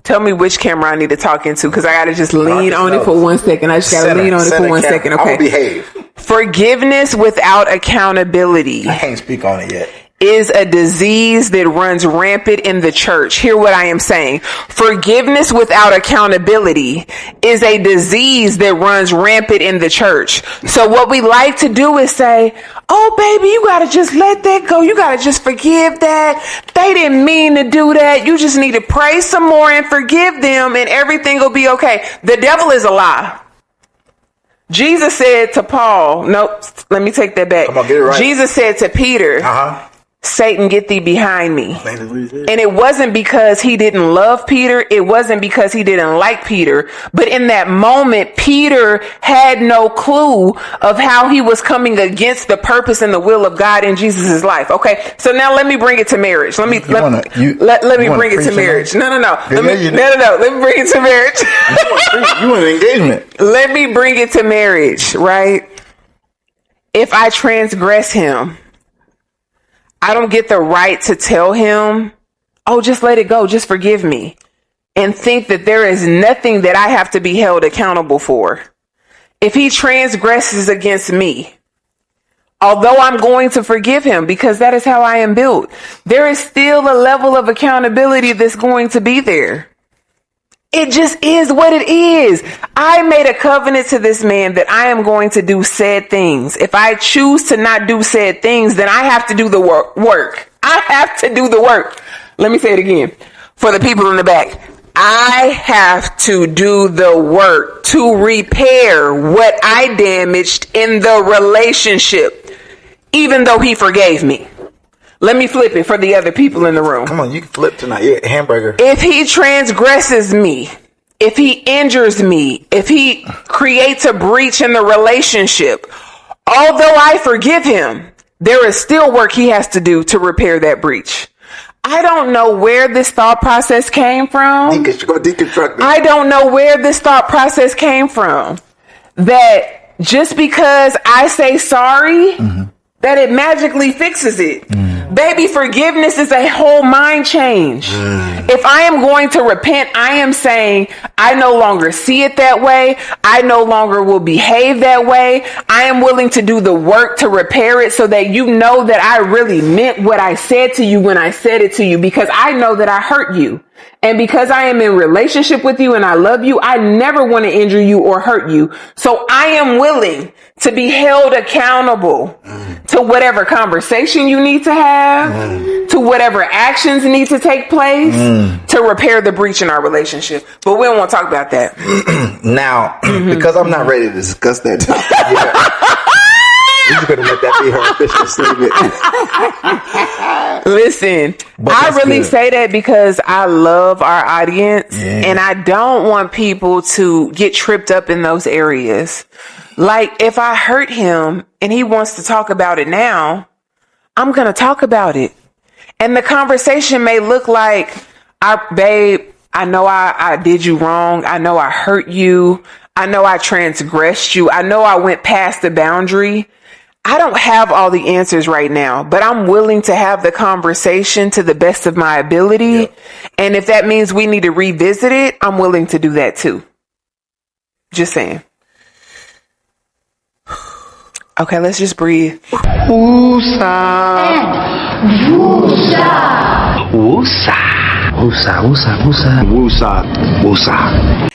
Tell me which camera I need to talk into, because I got to just lean on it for 1 second. I just got to lean on it for 1 second. Okay. I'll behave. Forgiveness without accountability. I can't speak on it yet. is a disease that runs rampant in the church. Hear what I am saying. Forgiveness without accountability is a disease that runs rampant in the church. So what we like to do is say, oh, baby, you got to just let that go. You got to just forgive that. They didn't mean to do that. You just need to pray some more and forgive them and everything will be okay. The devil is a lie. Jesus said to Paul, nope, let me take that back. Come on, get it right. Jesus said to Peter, Satan, get thee behind me. And it wasn't because he didn't love Peter. It wasn't because he didn't like Peter. But in that moment, Peter had no clue of how he was coming against the purpose and the will of God in Jesus' life. Okay, so now let me bring it to marriage. Let me bring it to marriage. No. Let me bring it to marriage. You want an engagement. Let me bring it to marriage, right? If I transgress him, I don't get the right to tell him, oh, just let it go. Just forgive me. And think that there is nothing that I have to be held accountable for. If he transgresses against me, although I'm going to forgive him because that is how I am built, there is still a level of accountability that's going to be there. It just is what it is. I made a covenant to this man that I am going to do said things. If I choose to not do said things, then I have to do the work. I have to do the work. Let me say it again for the people in the back. I have to do the work to repair what I damaged in the relationship, even though he forgave me. Let me flip it for the other people in the room. Come on, you can flip tonight. Yeah, hamburger. If he transgresses me, if he injures me, if he creates a breach in the relationship, although I forgive him, there is still work he has to do to repair that breach. I don't know where this thought process came from. Deconstruct it. I don't know where this thought process came from. That just because I say sorry, that it magically fixes it. Baby, forgiveness is a whole mind change. If I am going to repent, I am saying I no longer see it that way. I no longer will behave that way. I am willing to do the work to repair it so that you know that I really meant what I said to you when I said it to you, because I know that I hurt you. And because I am in relationship with you and I love you, I never want to injure you or hurt you. So I am willing to be held accountable to whatever conversation you need to have, to whatever actions need to take place to repair the breach in our relationship. But we don't want to talk about that. Now, because I'm not ready to discuss that topic yet, we're just going to let that be her official statement. Listen, I really say that because I love our audience and I don't want people to get tripped up in those areas. Like, if I hurt him and he wants to talk about it now, I'm going to talk about it. And the conversation may look like, babe, I know I did you wrong. I know I hurt you. I know I transgressed you. I know I went past the boundary. I don't have all the answers right now, but I'm willing to have the conversation to the best of my ability. Yep. And if that means we need to revisit it, I'm willing to do that too. Just saying. Okay, let's just breathe. Woosah. Woosah. Woosah. Woosah. Woosah. Woosah. Woosah. Woosah.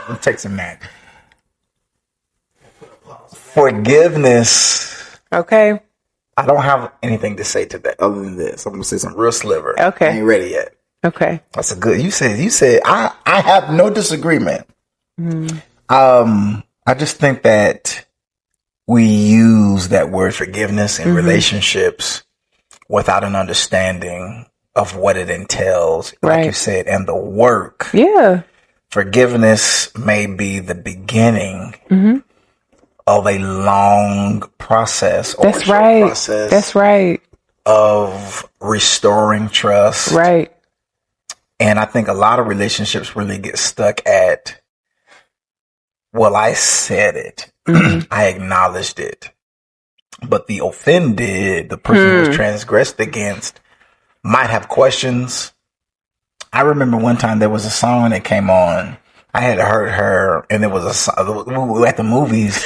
Let's take some nap. Forgiveness. Okay. I don't have anything to say to that other than this. I'm gonna say some real sliver. Okay. I ain't ready yet. Okay. That's a good. You said. I have no disagreement. I just think that we use that word forgiveness in relationships without an understanding of what it entails, like you said, and the work. Yeah. Forgiveness may be the beginning of a long process. Or That's right. Process That's right. Of restoring trust. Right. And I think a lot of relationships really get stuck at, well, I said it. I acknowledged it. But the offended, the person who was transgressed against, might have questions. I remember one time there was a song that came on. I had heard her, and there was we were at the movies,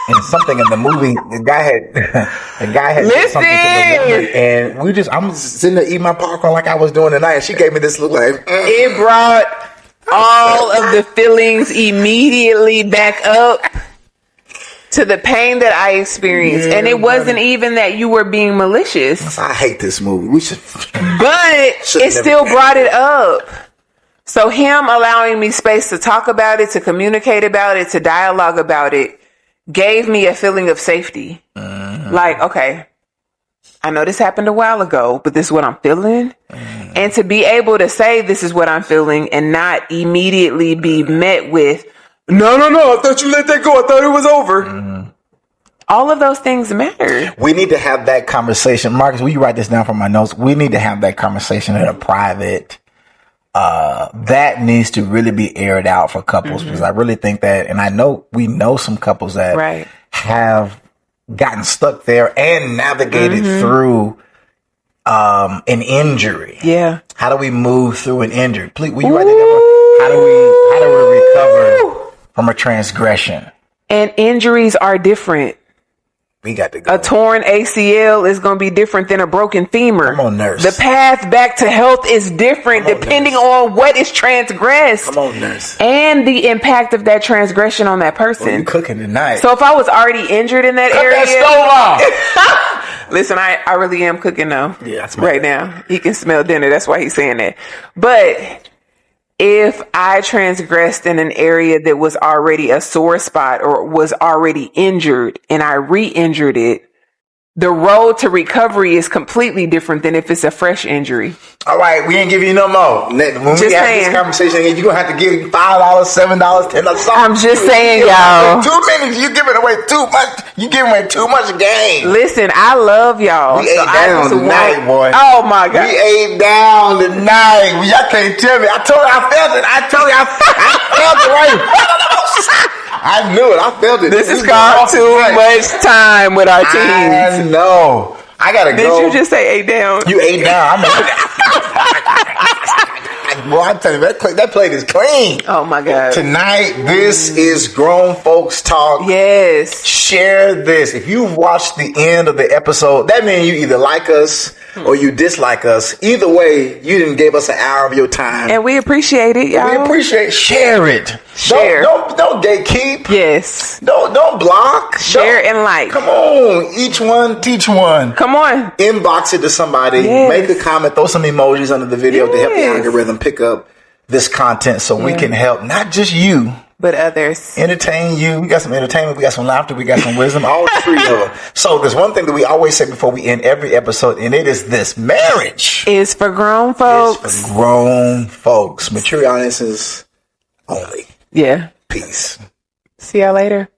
And something in the movie, the guy had did something to the woman, and I'm sitting there eating my popcorn like I was doing tonight, and she gave me this look like It brought all of the feelings immediately back up to the pain that I experienced. Yeah, and it wasn't even that you were being malicious. I hate this movie. We should, but it still brought it up. So him allowing me space to talk about it, to communicate about it, to dialogue about it, gave me a feeling of safety. Like, okay, I know this happened a while ago, but this is what I'm feeling. And to be able to say this is what I'm feeling and not immediately be met with, no, I thought you let that go. I thought it was over. All of those things matter. we need to have that conversation. Marcus, will you write this down from my notes? We need to have that conversation in a private. That needs to really be aired out for couples because I really think that, and I know we know some couples that have gotten stuck there and navigated through an injury. Yeah. How do we move through an injury? Please, will you write that down? How do we recover from a transgression? And injuries are different. We got to go. A torn ACL is going to be different than a broken femur. Come on, nurse. The path back to health is different depending on what is transgressed. Come on, nurse. And the impact of that transgression on that person. What are you cooking tonight? So if I was already injured in that area. That stove off. Listen, I really am cooking though. Yeah, that's right now. He can smell dinner. That's why he's saying that. But if I transgressed in an area that was already a sore spot or was already injured and I re-injured it, the road to recovery is completely different than if it's a fresh injury. All right, we ain't give you no more. When Just we have saying. this conversation, you're going to have to give $5, $7, $10. I'm just saying, y'all. Too many. You're giving away too much. You're giving away too much game. Listen, I love y'all. We ate down tonight, boy. Oh my God. We ate down tonight. Y'all can't tell me. I told you I felt it. I felt it right. I knew it. I felt it. This is called too much time with our teens. I know. I gotta go. Did you just say 8 down? You 8 down. Boy, I'm telling you, that plate is clean. Oh my God. Tonight, this is Grown Folks Talk. Yes. Share this. If you've watched the end of the episode, that means you either like us or you dislike us. Either way, you didn't give us an hour of your time. And we appreciate it, y'all. We appreciate. Share it. Share. Don't gatekeep. Yes. Don't block. Share and like. Come on. Each one, teach one. Come on. Inbox it to somebody. Yes. Make a comment. Throw some emojis under the video to help the algorithm pick up this content so we can help not just you, but others. Entertain you. We got some entertainment. We got some laughter. We got some wisdom. All three of them. So there's one thing that we always say before we end every episode, and it is this: marriage is for grown folks. Is for grown folks. Mature audiences only. Yeah. Peace. See y'all later.